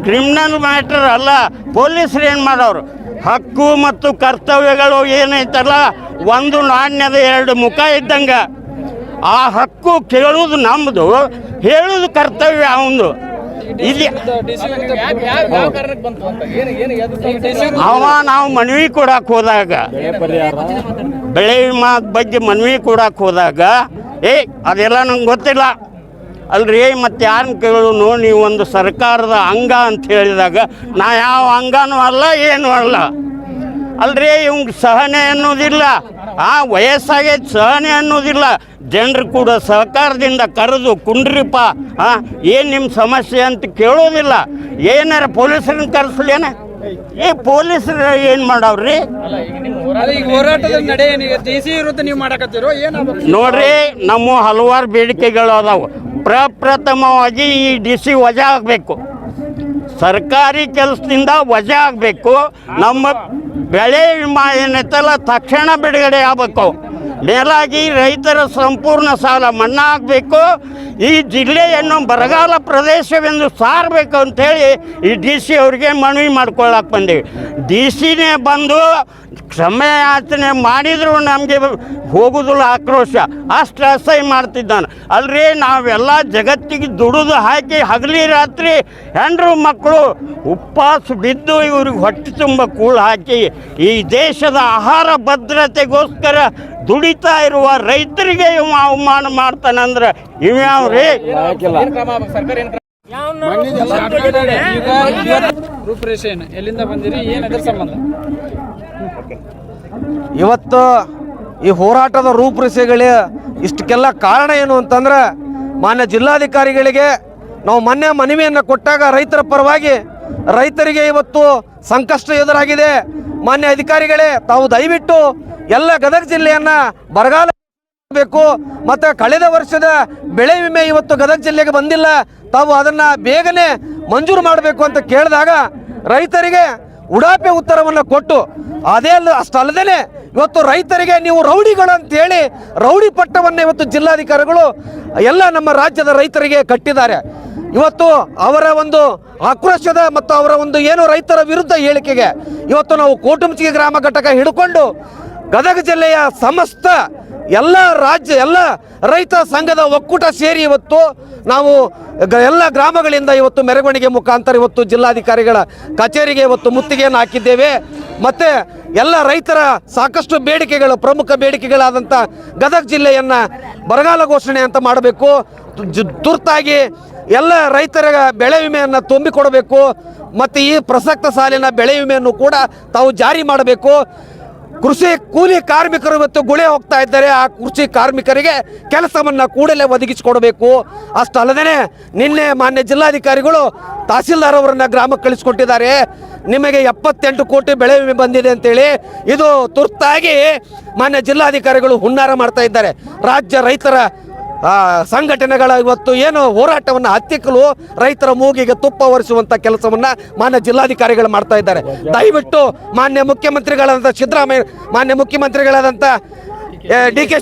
ಕ್ರಿಮಿನಲ್ ಮ್ಯಾಟರ್ ಅಲ್ಲ. ಪೊಲೀಸರು ಏನು ಮಾಡವ್ರು? ಹಕ್ಕು ಮತ್ತು ಕರ್ತವ್ಯಗಳು ಏನೈತಲ್ಲ, ಒಂದು ನಾಣ್ಯದ 2 ಮುಖ ಇದ್ದಂಗೆ. ಆ ಹಕ್ಕು ಕೇಳೋದು ನಮ್ಮದು, ಹೇಳೋದು ಕರ್ತವ್ಯ ಅವನು. ಇಲ್ಲಿ ನಾವು ಮನವಿ ಕೊಡಕ್ಕೆ ಹೋದಾಗ, ಬೆಳೆ ವಿಮಾ ಬಗ್ಗೆ ಮನವಿ ಕೊಡಕ್ಕೆ ಹೋದಾಗ, ಅದೆಲ್ಲ ನಂಗೆ ಗೊತ್ತಿಲ್ಲ ಅಲ್ರಿ, ಮತ್ತೆ ಯಾರನ್ನ ಕೇಳೋನು? ನೀವು ಒಂದು ಸರ್ಕಾರದ ಅಂಗ ಅಂತ ಹೇಳಿದಾಗ ನಾ ಯಾವ ಅಂಗನೂ ಅಲ್ಲ, ಏನೂ ಅಲ್ಲ ಅಲ್ರಿ. ಇವಂಗೆ ಸಹನೆ ಅನ್ನೋದಿಲ್ಲ, ವಯಸ್ಸಾಗೈತೆ, ಸಹನೆ ಅನ್ನೋದಿಲ್ಲ. ಜನರು ಕೂಡ ಸಹಕಾರದಿಂದ ಕರೆದು ಕುಂಡ್ರಿಪ್ಪ, ಏನು ನಿಮ್ಮ ಸಮಸ್ಯೆ ಅಂತ ಕೇಳೋದಿಲ್ಲ. ಏನಾರ ಪೊಲೀಸರನ್ನ ಕರೆಸ್ಲೇನ? ಈ ಪೊಲೀಸರು ಏನು ಮಾಡವ್ರಿ? ನೋಡ್ರಿ, ನಮ್ಮ ಹಲವಾರು ಬೇಡಿಕೆಗಳು ಅದಾವು. ಪ್ರಪ್ರಥಮವಾಗಿ ಈ DC ವಜಾ ಆಗಬೇಕು, ಸರ್ಕಾರಿ ಕೆಲಸದಿಂದ ವಜಾ ಆಗಬೇಕು. ನಮ್ಮ ಬೆಳೆ ವಿಮಾ ಏನೈತಲ್ಲ ತಕ್ಷಣ ಬಿಡುಗಡೆ ಆಗಬೇಕು. ಮೇಲಾಗಿ ರೈತರ ಸಂಪೂರ್ಣ ಸಾಲ ಮನ್ನಾ ಆಗಬೇಕು. ಈ ಜಿಲ್ಲೆಯನ್ನು ಬರಗಾಲ ಪ್ರದೇಶವೆಂದು ಸಾರಬೇಕು ಅಂಥೇಳಿ ಈ DC ಅವ್ರಿಗೆ ಮನವಿ ಮಾಡ್ಕೊಳ್ಳಕ್ಕೆ ಬಂದೀವಿ. DCನೇ ಬಂದು ಕ್ಷಮೆಯಾಚನೆ ಮಾಡಿದ್ರು ನಮಗೆ ಹೋಗೋದಿಲ್ಲ ಆಕ್ರೋಶ, ಅಷ್ಟು ಅಸಹ್ಯ ಮಾಡ್ತಿದ್ದಾನೆ ಅಲ್ರಿ. ನಾವೆಲ್ಲ ಜಗತ್ತಿಗೆ ದುಡಿದು ಹಾಕಿ ಹಗಲಿ ರಾತ್ರಿ ಹೆಂಡ್ರು ಮಕ್ಕಳು ಉಪವಾಸ ಬಿದ್ದು ಇವ್ರಿಗೆ ಹೊಟ್ಟೆ ತುಂಬ ಕೂಳು ಹಾಕಿ ಈ ದೇಶದ ಆಹಾರ ಭದ್ರತೆಗೋಸ್ಕರ ದುಡಿತಾ ಇರುವ ರೈತರಿಗೆ ಇವ ಅವಮಾನ ಮಾಡ್ತಾನಂದ್ರೆ ಇವ್ಯಾವ್ರಿ? ರೂಪರೇಷೆ ಎಲ್ಲಿಂದ ಬಂದಿರಿ, ಏನದ್ರ ಸಂಬಂಧ? ಇವತ್ತು ಈ ಹೋರಾಟದ ರೂಪರೇಷೆಗಳೇ ಇಷ್ಟಕ್ಕೆಲ್ಲ ಕಾರಣ ಏನು ಅಂತಂದ್ರೆ, ಮಾನ್ಯ ಜಿಲ್ಲಾಧಿಕಾರಿಗಳಿಗೆ ನಾವು ಮೊನ್ನೆ ಮನವಿಯನ್ನು ಕೊಟ್ಟಾಗ ರೈತರ ಪರವಾಗಿ ರೈತರಿಗೆ ಇವತ್ತು ಸಂಕಷ್ಟ ಎದುರಾಗಿದೆ. ಮಾನ್ಯ ಅಧಿಕಾರಿಗಳೇ, ತಾವು ದಯವಿಟ್ಟು ಎಲ್ಲ ಗದಗ ಜಿಲ್ಲೆಯನ್ನು ಬರಗಾಲ ಬೇಕು ಮತ್ತು ಕಳೆದ ವರ್ಷದ ಬೆಳೆ ವಿಮೆ ಇವತ್ತು ಗದಗ ಜಿಲ್ಲೆಗೆ ಬಂದಿಲ್ಲ, ತಾವು ಅದನ್ನು ಬೇಗನೆ ಮಂಜೂರು ಮಾಡಬೇಕು ಅಂತ ಕೇಳಿದಾಗ ರೈತರಿಗೆ ಉಡಾಪೆ ಉತ್ತರವನ್ನು ಕೊಟ್ಟು, ಅದೇ ಅಷ್ಟಲ್ಲದೆ ಇವತ್ತು ರೈತರಿಗೆ ನೀವು ರೌಡಿಗಳು ಅಂತೇಳಿ ರೌಡಿ ಪಟ್ಟವನ್ನು ಇವತ್ತು ಜಿಲ್ಲಾಧಿಕಾರಿಗಳು ಎಲ್ಲ ನಮ್ಮ ರಾಜ್ಯದ ರೈತರಿಗೆ ಕಟ್ಟಿದ್ದಾರೆ. ಇವತ್ತು ಅವರ ಒಂದು ಆಕ್ರೋಶದ ಮತ್ತು ಅವರ ಒಂದು ಏನು ರೈತರ ವಿರುದ್ಧ ಹೇಳಿಕೆಗೆ ಇವತ್ತು ನಾವು ಕೋಟುಂಚಿಗೆ ಗ್ರಾಮ ಘಟಕ ಹಿಡ್ಕೊಂಡು ಗದಗ ಜಿಲ್ಲೆಯ ಸಮಸ್ತ ಎಲ್ಲ ರೈತ ಸಂಘದ ಒಕ್ಕೂಟ ಸೇರಿ ಇವತ್ತು ನಾವು ಎಲ್ಲ ಗ್ರಾಮಗಳಿಂದ ಇವತ್ತು ಮೆರವಣಿಗೆ ಮುಖಾಂತರ ಇವತ್ತು ಜಿಲ್ಲಾಧಿಕಾರಿಗಳ ಕಚೇರಿಗೆ ಇವತ್ತು ಮುತ್ತಿಗೆಯನ್ನು ಹಾಕಿದ್ದೇವೆ. ಮತ್ತು ಎಲ್ಲ ರೈತರ ಸಾಕಷ್ಟು ಬೇಡಿಕೆಗಳು, ಪ್ರಮುಖ ಬೇಡಿಕೆಗಳಾದಂಥ ಗದಗ ಜಿಲ್ಲೆಯನ್ನು ಬರಗಾಲ ಘೋಷಣೆ ಅಂತ ಮಾಡಬೇಕು, ತುರ್ತಾಗಿ ಎಲ್ಲ ರೈತರ ಬೆಳೆ ವಿಮೆಯನ್ನು ತುಂಬಿಕೊಡಬೇಕು, ಮತ್ತು ಈ ಪ್ರಸಕ್ತ ಸಾಲಿನ ಬೆಳೆ ವಿಮೆಯನ್ನು ಕೂಡ ತಾವು ಜಾರಿ ಮಾಡಬೇಕು. ಕೃಷಿ ಕೂಲಿ ಕಾರ್ಮಿಕರು ಇವತ್ತು ಗುಳೆ ಹೋಗ್ತಾ ಇದ್ದಾರೆ, ಆ ಕೃಷಿ ಕಾರ್ಮಿಕರಿಗೆ ಕೆಲಸವನ್ನು ಕೂಡಲೇ ಒದಗಿಸಿಕೊಡಬೇಕು. ಅಷ್ಟಲ್ಲದೆ ನಿನ್ನೆ ಮಾನ್ಯ ಜಿಲ್ಲಾಧಿಕಾರಿಗಳು ತಹಸೀಲ್ದಾರ್ ಅವರನ್ನ ಗ್ರಾಮಕ್ಕೆ ಕಳಿಸ್ಕೊಟ್ಟಿದ್ದಾರೆ. ನಿಮಗೆ 78 ಕೋಟಿ ಬೆಳೆ ವಿಮೆ ಬಂದಿದೆ ಅಂತೇಳಿ ಇದು ತುರ್ತಾಗಿ ಮಾನ್ಯ ಜಿಲ್ಲಾಧಿಕಾರಿಗಳು ಹುನ್ನಾರ ಮಾಡ್ತಾ ಇದ್ದಾರೆ. ರಾಜ್ಯ ರೈತರ ಸಂಘಟನೆಗಳ ಇವತ್ತು ಏನು ಹೋರಾಟವನ್ನು ಹತ್ತಿಕ್ಕಲು ರೈತರ ಮೂಗಿಗೆ ತುಪ್ಪ ಒರೆಸುವಂಥ ಕೆಲಸವನ್ನು ಮಾನ್ಯ ಜಿಲ್ಲಾಧಿಕಾರಿಗಳು ಮಾಡ್ತಾ ಇದ್ದಾರೆ. ದಯವಿಟ್ಟು ಮಾನ್ಯ ಮುಖ್ಯಮಂತ್ರಿಗಳಾದಂಥ ಸಿದ್ದರಾಮಯ್ಯ, ಮಾನ್ಯ ಮುಖ್ಯಮಂತ್ರಿಗಳಾದಂಥ DK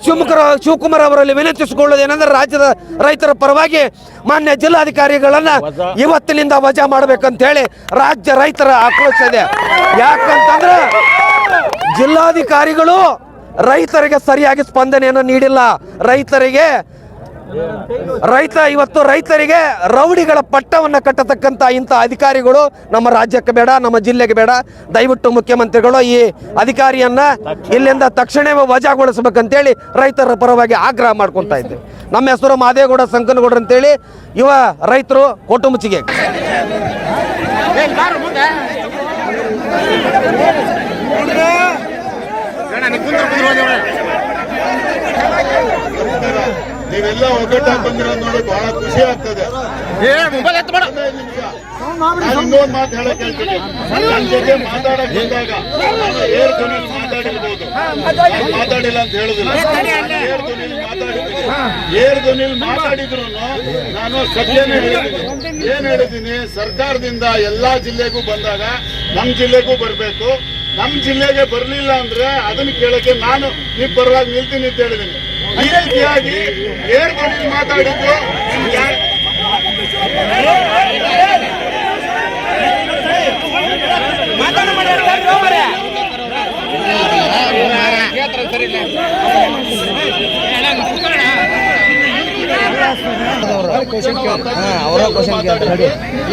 ಶಿವಕುಮಾರ್ ಅವರಲ್ಲಿ ವಿನಂತಿಸಿಕೊಳ್ಳೋದೇನೆಂದರೆ, ರಾಜ್ಯದ ರೈತರ ಪರವಾಗಿ ಮಾನ್ಯ ಜಿಲ್ಲಾಧಿಕಾರಿಗಳನ್ನು ಇವತ್ತಿನಿಂದ ವಜಾ ಮಾಡಬೇಕಂತೇಳಿ ರಾಜ್ಯ ರೈತರ ಆಕ್ರೋಶ ಇದೆ. ಯಾಕಂತಂದ್ರೆ ಜಿಲ್ಲಾಧಿಕಾರಿಗಳು ರೈತರಿಗೆ ಸರಿಯಾಗಿ ಸ್ಪಂದನೆಯನ್ನು ನೀಡಿಲ್ಲ. ಇವತ್ತು ರೈತರಿಗೆ ರೌಡಿಗಳ ಪಟ್ಟವನ್ನು ಕಟ್ಟತಕ್ಕಂಥ ಇಂಥ ಅಧಿಕಾರಿಗಳು ನಮ್ಮ ರಾಜ್ಯಕ್ಕೆ ಬೇಡ, ನಮ್ಮ ಜಿಲ್ಲೆಗೆ ಬೇಡ. ದಯವಿಟ್ಟು ಮುಖ್ಯಮಂತ್ರಿಗಳು ಈ ಅಧಿಕಾರಿಯನ್ನ ಇಲ್ಲಿಂದ ತಕ್ಷಣವೇ ವಜಾಗೊಳಿಸಬೇಕಂತೇಳಿ ರೈತರ ಪರವಾಗಿ ಆಗ್ರಹ ಮಾಡ್ಕೊತಾ ಇದ್ದೇವೆ. ನಮ್ಮ ಹೆಸರು ಮಾದೇಗೌಡ ಸಂಕನಗೌಡ್ರು ಅಂತೇಳಿ, ಯುವ ರೈತರು ಕೋಟುಮುಚ್ಚಿಗೆ. ನೀವೆಲ್ಲ ಒಗ್ಗಟ್ಟಾಗಿ ಬಂದಿರೋದು ನೋಡಿ ಬಹಳ ಖುಷಿ ಆಗ್ತದೆ. ಇನ್ನೊಂದು ಮಾತು ಹೇಳಕ್ ಹೇಳ್ತೀನಿ, ನನ್ನ ಜೊತೆ ಮಾತಾಡಕ್ ಬಂದಾಗ ಏರ್ ಧ್ವನಿಲಿ ಮಾತಾಡಿರ್ಬೋದು, ಮಾತಾಡಿಲ್ಲ ಅಂತ ಹೇಳುದಿಲ್ಲ. ಏರ್ ಧ್ವನಿಲಿ ಮಾತಾಡಿದ್ರು ನಾನು ಸತ್ಯನೇ ಹೇಳಿದ್ದೀನಿ. ಏನ್ ಹೇಳಿದ್ದೀನಿ, ಸರ್ಕಾರದಿಂದ ಎಲ್ಲಾ ಜಿಲ್ಲೆಗೂ ಬಂದಾಗ ನಮ್ ಜಿಲ್ಲೆಗೂ ಬರ್ಬೇಕು, ನಮ್ ಜಿಲ್ಲೆಗೆ ಬರ್ಲಿಲ್ಲ ಅಂದ್ರೆ ಅದನ್ನ ಕೇಳಕ್ಕೆ ನಾನು ನೀವು ಪರವಾಗಿ ನಿಲ್ತೀನಿ ಅಂತ ಹೇಳಿದ್ದೀನಿ. ಈ ರೀತಿಯಾಗಿ ಏರ್ ಧ್ವನಿಲಿ ಮಾತಾಡಿದ್ದು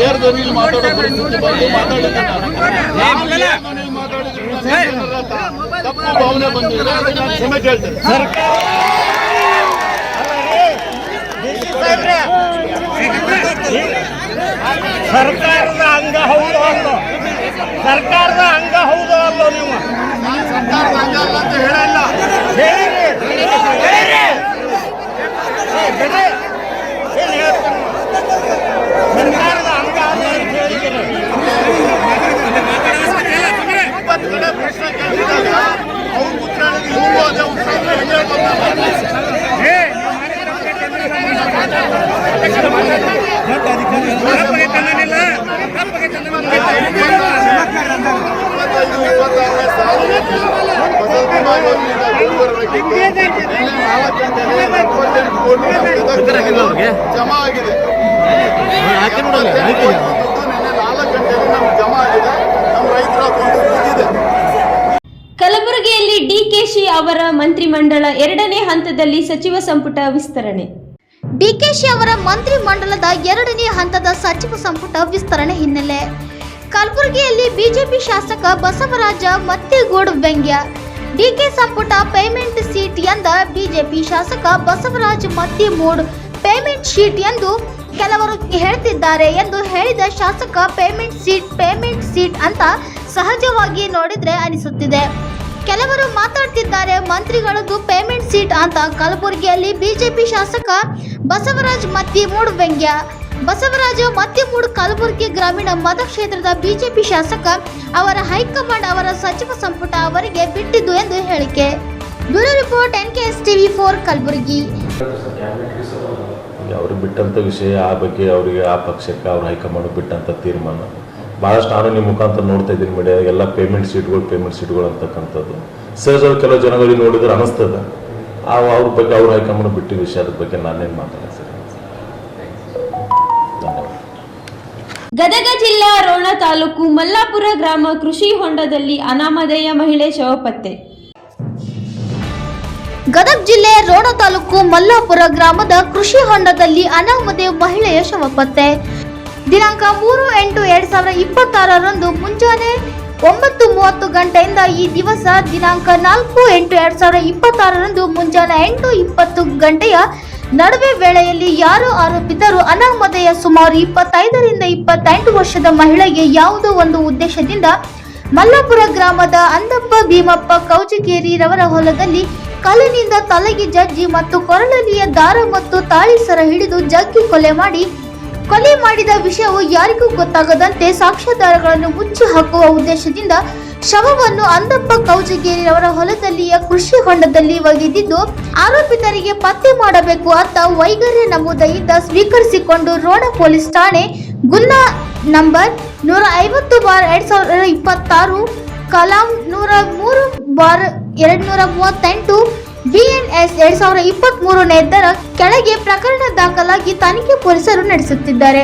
ಏರ್ ಧ್ವನಿಲಿ ಮಾತಾಡೋ ಪರಿಸ್ಥಿತಿ ಬಂದು ಮಾತಾಡಿದ್ದೆ. ತಪ್ಪು ಭಾವನೆ ಬಂದಿದೆ, ನಾನು ಕ್ಷಮೆ ಕೇಳ್ತೇನೆ. ಸರ್ಕಾರದ ಅಂಗ ಹೌದು ಅಲ್ಲೋ, ಸರ್ಕಾರದ ಅಂಗ ಹೌದು ಅಲ್ಲೋ ನೀವು? ಸರ್ಕಾರದ ಅಂಗ ಅಲ್ಲ ಅಂತ ಹೇಳಲ್ಲ. ಸರ್ಕಾರದ ಅಂಗ ಅಲ್ಲ ಅಂತ ಹೇಳಿದ್ದೀನಿ. 20 ಕಡೆ ಪ್ರಶ್ನೆ ಕೇಳಿದಾಗ ಅವ್ರು ಉತ್ತರ ಇವರು ಅದೇ ಉತ್ತರ ಜಮಾ ಆಗಿದೆ. 4 ಗಂಟೆಗೆ ನಮ್ಗೆ ಜಮಾ ಆಗಿದೆ, ನಮ್ಮ ರೈತರ ಅಕೌಂಟ್. ಕಲಬುರಗಿಯಲ್ಲಿ ಡಿಕೆಶಿ ಅವರ ಮಂತ್ರಿಮಂಡಲ 2ನೇ ಹಂತದಲ್ಲಿ ಸಚಿವ ಸಂಪುಟ ವಿಸ್ತರಣೆ. ಡಿಕೆಶಿ ಅವರ ಮಂತ್ರಿಮಂಡಲದ 2ನೇ ಹಂತದ ಸಚಿವ ಸಂಪುಟ ವಿಸ್ತರಣೆ ಹಿನ್ನೆಲೆ ಕಲಬುರಗಿಯಲ್ಲಿ ಬಿಜೆಪಿ ಶಾಸಕ ಬಸವರಾಜ ಮತ್ತಿಗೌಡ ವ್ಯಂಗ್ಯ. ಡಿಕೆ ಸಂಪುಟ ಪೇಮೆಂಟ್ ಸೀಟ್ ಎಂದ ಬಿಜೆಪಿ ಶಾಸಕ ಬಸವರಾಜ ಮತ್ತಿಮೂಡ್ ಪೇಮೆಂಟ್ ಶೀಟ್ ಎಂದು ಕೆಲವರು ಹೇಳ್ತಿದ್ದಾರೆ ಎಂದು ಹೇಳಿದ ಶಾಸಕ ಪೇಮೆಂಟ್ ಸೀಟ್ ಅಂತ ಸಹಜವಾಗಿ ನೋಡಿದ್ರೆ ಅನಿಸುತ್ತಿದೆ. ಕೆಲವರು ಮಾತಾಡ್ತಿದ್ದಾರೆ ಮಂತ್ರಿಗಳದ್ದು ಪೇಮೆಂಟ್ ಸೀಟ್ ಅಂತ. ಕಲಬುರಗಿಯಲ್ಲಿ ಬಿಜೆಪಿ ಶಾಸಕ ಬಸವರಾಜ ಮತ್ತಿಮೂಡ್ ವ್ಯಂಗ್ಯ. ಬಸವರಾಜ ಮತ್ತಿಮೂಡ್ ಕಲಬುರಗಿ ಗ್ರಾಮೀಣ ಮತಕ್ಷೇತ್ರದ ಬಿಜೆಪಿ ಶಾಸಕ ಅವರ ಹೈಕಮಾಂಡ್ ಅವರ ಸಚಿವ ಸಂಪುಟ ಅವರಿಗೆ ಬಿಟ್ಟಿದ್ದು ಎಂದು ಹೇಳಿಕೆ. Bureau report NKSTV4 Kalaburagi. ಅವ್ರಿಗೆ ಬಿಟ್ಟಂಥ ವಿಷಯ, ಆ ಬಗ್ಗೆ ಅವರಿಗೆ ಆ ಪಕ್ಷಕ್ಕೆ ಅವ್ರ ಹೈಕಮಾಂಡ್ ಬಿಟ್ಟಂಥ ತೀರ್ಮಾನ ಭಾಳಷ್ಟು ನಾನು ನಿಮ್ಮ ಮುಖಾಂತರ ನೋಡ್ತಾ ಇದ್ದೀನಿ ಮೀಡಿಯಾ ಎಲ್ಲ ಪೇಮೆಂಟ್ ಸೀಟ್ಗಳು ಅಂತಕ್ಕಂಥದ್ದು ಸಹಜವಾಗಿ ಕೆಲವು ಜನಗಳಿಗೆ ನೋಡಿದ್ರೆ ಅನಿಸ್ತದೆ. ಅವ್ರ ಬಗ್ಗೆ ಅವ್ರ ಹೈಕಮಾಂಡ್ ಬಿಟ್ಟ ವಿಷಯದ ಬಗ್ಗೆ ನಾನೇನು ಮಾತಾಡೋದು ಸರ್. ಗದಗ ಜಿಲ್ಲಾ ರೋಣ ತಾಲೂಕು ಮಲ್ಲಾಪುರ ಗ್ರಾಮ ಕೃಷಿ ಹೊಂಡದಲ್ಲಿ ಅನಾಮಧೇಯ ಮಹಿಳೆ ಶವ ಪತ್ತೆ. ಗದಗ ಜಿಲ್ಲೆ ರೋಣ ತಾಲೂಕು ಮಲ್ಲಾಪುರ ಗ್ರಾಮದ ಕೃಷಿ ಹೊಂಡದಲ್ಲಿ ಅನಾಮಧೇಯ ಮಹಿಳೆಯ ಶವ ಪತ್ತೆ. ದಿನಾಂಕ 3/8/2026 ಮುಂಜಾನೆ 9:30 ಗಂಟೆಯಿಂದ ಈ ದಿವಸ ದಿನಾಂಕ 4/8/2026 ಮುಂಜಾನೆ 8:20 ಗಂಟೆಯ ನಡುವೆ ವೇಳೆಯಲ್ಲಿ ಯಾರೋ ಆರೋಪಿತರು ಅನಾಮಧೇಯ ಸುಮಾರು 25ರಿಂದ 28 ವರ್ಷದ ಮಹಿಳೆಗೆ ಯಾವುದೋ ಒಂದು ಉದ್ದೇಶದಿಂದ ಮಲ್ಲಾಪುರ ಗ್ರಾಮದ ಅಂದಪ್ಪ ಭೀಮಪ್ಪ ಕೌಜಗೇರಿ ರವರ ಹೊಲದಲ್ಲಿ ಕಲ್ಲಿನಿಂದ ತಲೆಗೆ ಜಜ್ಜಿ ಮತ್ತು ಕೊರಳಲಿಯ ದಾರ ಮತ್ತು ತಾಳಿ ಸರ ಹಿಡಿದು ಜಗ್ಗಿ ಕೊಲೆ ಮಾಡಿದ ವಿಷಯವು ಯಾರಿಗೂ ಗೊತ್ತಾಗದಂತೆ ಸಾಕ್ಷ್ಯಾಧಾರಗಳನ್ನು ಮುಚ್ಚಿ ಹಾಕುವ ಉದ್ದೇಶದಿಂದ ಶವವನ್ನು ಅಂದಪ್ಪ ಕೌಜಗೇರಿ ಅವರ ಹೊಲದಲ್ಲಿಯ ಕೃಷಿ ಹೊಂಡದಲ್ಲಿ ಒಗೆದಿದ್ದು ಆರೋಪಿತರಿಗೆ ಪತ್ತೆ ಮಾಡಬೇಕು ಅಂತ ವೈಗರ್ಯ ನಮೂದೆಯಿಂದ ಸ್ವೀಕರಿಸಿಕೊಂಡು ರೋಣ ಪೊಲೀಸ್ ಠಾಣೆ ಗುನ್ನಾ ನಂಬರ್ 150/2026 ಕಲಾಂ 103/238 BNS 2023 ಕೆಳಗೆ ಪ್ರಕರಣ ದಾಖಲಾಗಿ ತನಿಖೆ ಪೊಲೀಸರು ನಡೆಸುತ್ತಿದ್ದಾರೆ.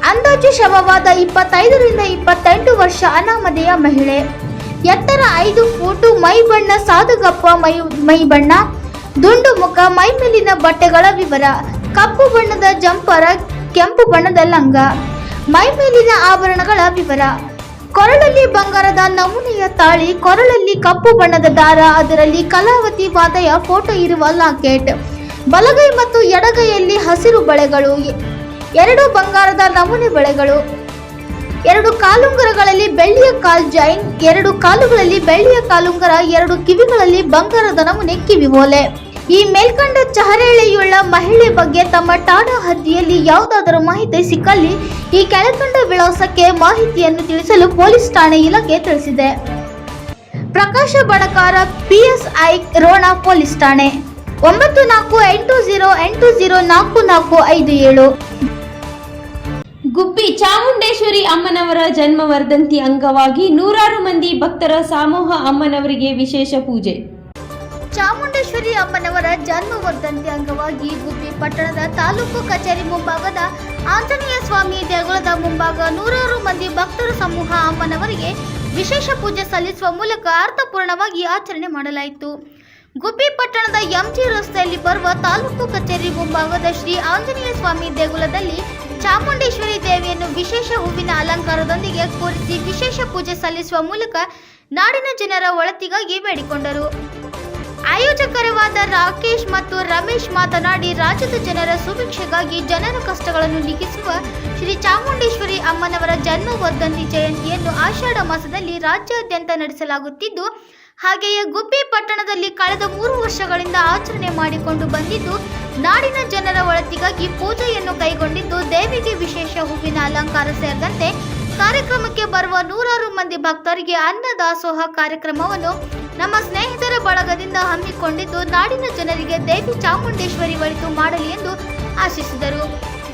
ಅಂದಾಜು ಶವವಾದ 25ರಿಂದ 28 ವರ್ಷ ಅನಾಮಧೇಯ ಮಹಿಳೆ. ಎತ್ತರ 5 ಫೂಟು, ಮೈ ಬಣ್ಣ ಸಾದಗಪ್ಪ ಮೈ ಬಣ್ಣ, ದುಂಡು ಮುಖ, ಮೈ ಮೇಲಿನ ಬಟ್ಟೆಗಳ ವಿವರ: ಕಪ್ಪು ಬಣ್ಣದ ಜಂಪರ, ಕೆಂಪು ಬಣ್ಣದ ಲಂಗ, ಮೈ ಮೇಲಿನ ಆಭರಣಗಳ ವಿವರ: ಕೊರಳಲ್ಲಿ ಬಂಗಾರದ ನಮೂನೆಯ ತಾಳಿ, ಕೊರಳಲ್ಲಿ ಕಪ್ಪು ಬಣ್ಣದ ದಾರ, ಅದರಲ್ಲಿ ಕಲಾವತಿ ಮಾತೆಯ ಫೋಟೋ ಇರುವ ಲಾಕೆಟ್, ಬಲಗೈ ಮತ್ತು ಎಡಗೈಯಲ್ಲಿ ಹಸಿರು ಬಳೆಗಳು, 2 ಬಂಗಾರದ ನಮೂನೆ ಬಳೆಗಳು, 2 ಕಾಲುಂಗರಗಳಲ್ಲಿ ಬೆಳ್ಳಿಯ ಕಾಲ್ ಜೈನ್, 2 ಕಾಲುಗಳಲ್ಲಿ ಬೆಳ್ಳಿಯ ಕಾಲುಂಗರ, 2 ಕಿವಿಗಳಲ್ಲಿ ಬಂಗಾರದ ನಮೂನೆ ಕಿವಿ ಓಲೆ. ಈ ಮೇಲ್ಕಂಡ ಚಹರೆಳೆಯುಳ್ಳ ಮಹಿಳೆ ಬಗ್ಗೆ ತಮ್ಮ ಠಾಣಾ ಹದ್ದಿಯಲ್ಲಿ ಯಾವುದಾದರೂ ಮಾಹಿತಿ ಸಿಕ್ಕಲ್ಲಿ ಈ ಕೆಳಕಂಡ ವಿಳಾಸಕ್ಕೆ ಮಾಹಿತಿಯನ್ನು ತಿಳಿಸಲು ಪೊಲೀಸ್ ಠಾಣೆ ಇಲಾಖೆ ತಿಳಿಸಿದೆ. ಪ್ರಕಾಶ ಬಣಕಾರ, PSI, ರೋಣ ಪೊಲೀಸ್ ಠಾಣೆ 9480804457. ಗುಬ್ಬಿ ಚಾಮುಂಡೇಶ್ವರಿ ಅಮ್ಮನವರ ಜನ್ಮ ವರ್ಧಂತಿ ಅಂಗವಾಗಿ ನೂರಾರು ಮಂದಿ ಭಕ್ತರ ಸಮೂಹ ಅಮ್ಮನವರಿಗೆ ವಿಶೇಷ ಪೂಜೆ. ಚಾಮುಂಡೇಶ್ವರಿ ಅಮ್ಮನವರ ಜನ್ಮ ವರ್ಧಂತಿ ಅಂಗವಾಗಿ ಗುಬ್ಬಿ ಪಟ್ಟಣದ ತಾಲೂಕು ಕಚೇರಿ ಮುಂಭಾಗದ ಆಂಜನೇಯ ಸ್ವಾಮಿ ದೇಗುಲದ ಮುಂಭಾಗ ನೂರಾರು ಮಂದಿ ಭಕ್ತರ ಸಮೂಹ ಅಮ್ಮನವರಿಗೆ ವಿಶೇಷ ಪೂಜೆ ಸಲ್ಲಿಸುವ ಮೂಲಕ ಅರ್ಥಪೂರ್ಣವಾಗಿ ಆಚರಣೆ ಮಾಡಲಾಯಿತು. ಗುಬ್ಬಿ ಪಟ್ಟಣದ MG ರಸ್ತೆಯಲ್ಲಿ ಬರುವ ತಾಲೂಕು ಕಚೇರಿ ಮುಂಭಾಗದ ಶ್ರೀ ಆಂಜನೇಯ ಸ್ವಾಮಿ ದೇಗುಲದಲ್ಲಿ ಚಾಮುಂಡೇಶ್ವರಿ ದೇವಿಯನ್ನು ವಿಶೇಷ ಹೂವಿನ ಅಲಂಕಾರದೊಂದಿಗೆ ಕೂರಿಸಿ ವಿಶೇಷ ಪೂಜೆ ಸಲ್ಲಿಸುವ ಮೂಲಕ ನಾಡಿನ ಜನರ ಒಳಿತಿಗಾಗಿ ಬೇಡಿಕೊಂಡರು. ಆಯೋಜಕರಾದ ರಾಕೇಶ್ ಮತ್ತು ರಮೇಶ್ ಮಾತನಾಡಿ, ರಾಜ್ಯದ ಜನರ ಸುಭಿಕ್ಷೆಗಾಗಿ ಜನರ ಕಷ್ಟಗಳನ್ನು ನೀಗಿಸುವ ಶ್ರೀ ಚಾಮುಂಡೇಶ್ವರಿ ಅಮ್ಮನವರ ಜನ್ಮ ವರ್ಧಂತಿ ಜಯಂತಿಯನ್ನು ಆಷಾಢ ಮಾಸದಲ್ಲಿ ರಾಜ್ಯಾದ್ಯಂತ ನಡೆಸಲಾಗುತ್ತಿದ್ದು, ಹಾಗೆಯೇ ಗುಬ್ಬಿ ಪಟ್ಟಣದಲ್ಲಿ ಕಳೆದ 3 ವರ್ಷಗಳಿಂದ ಆಚರಣೆ ಮಾಡಿಕೊಂಡು ಬಂದಿದ್ದು, ನಾಡಿನ ಜನರ ಒಳಿತಿಗಾಗಿ ಪೂಜೆಯನ್ನು ಕೈಗೊಂಡಿದ್ದು, ದೇವಿಗೆ ವಿಶೇಷ ಹೂವಿನ ಅಲಂಕಾರ ಸೇರಿದಂತೆ ಕಾರ್ಯಕ್ರಮಕ್ಕೆ ಬರುವ ನೂರಾರು ಮಂದಿ ಭಕ್ತರಿಗೆ ಅನ್ನದಾಸೋಹ ಕಾರ್ಯಕ್ರಮವನ್ನು ನಮ್ಮ ಸ್ನೇಹಿತರ ಬಳಗದಿಂದ ಹಮ್ಮಿಕೊಂಡಿದ್ದು, ನಾಡಿನ ಜನರಿಗೆ ದೇವಿ ಚಾಮುಂಡೇಶ್ವರಿ ಒಳಿತು ಮಾಡಲಿ ಎಂದು ಆಶಿಸಿದರು.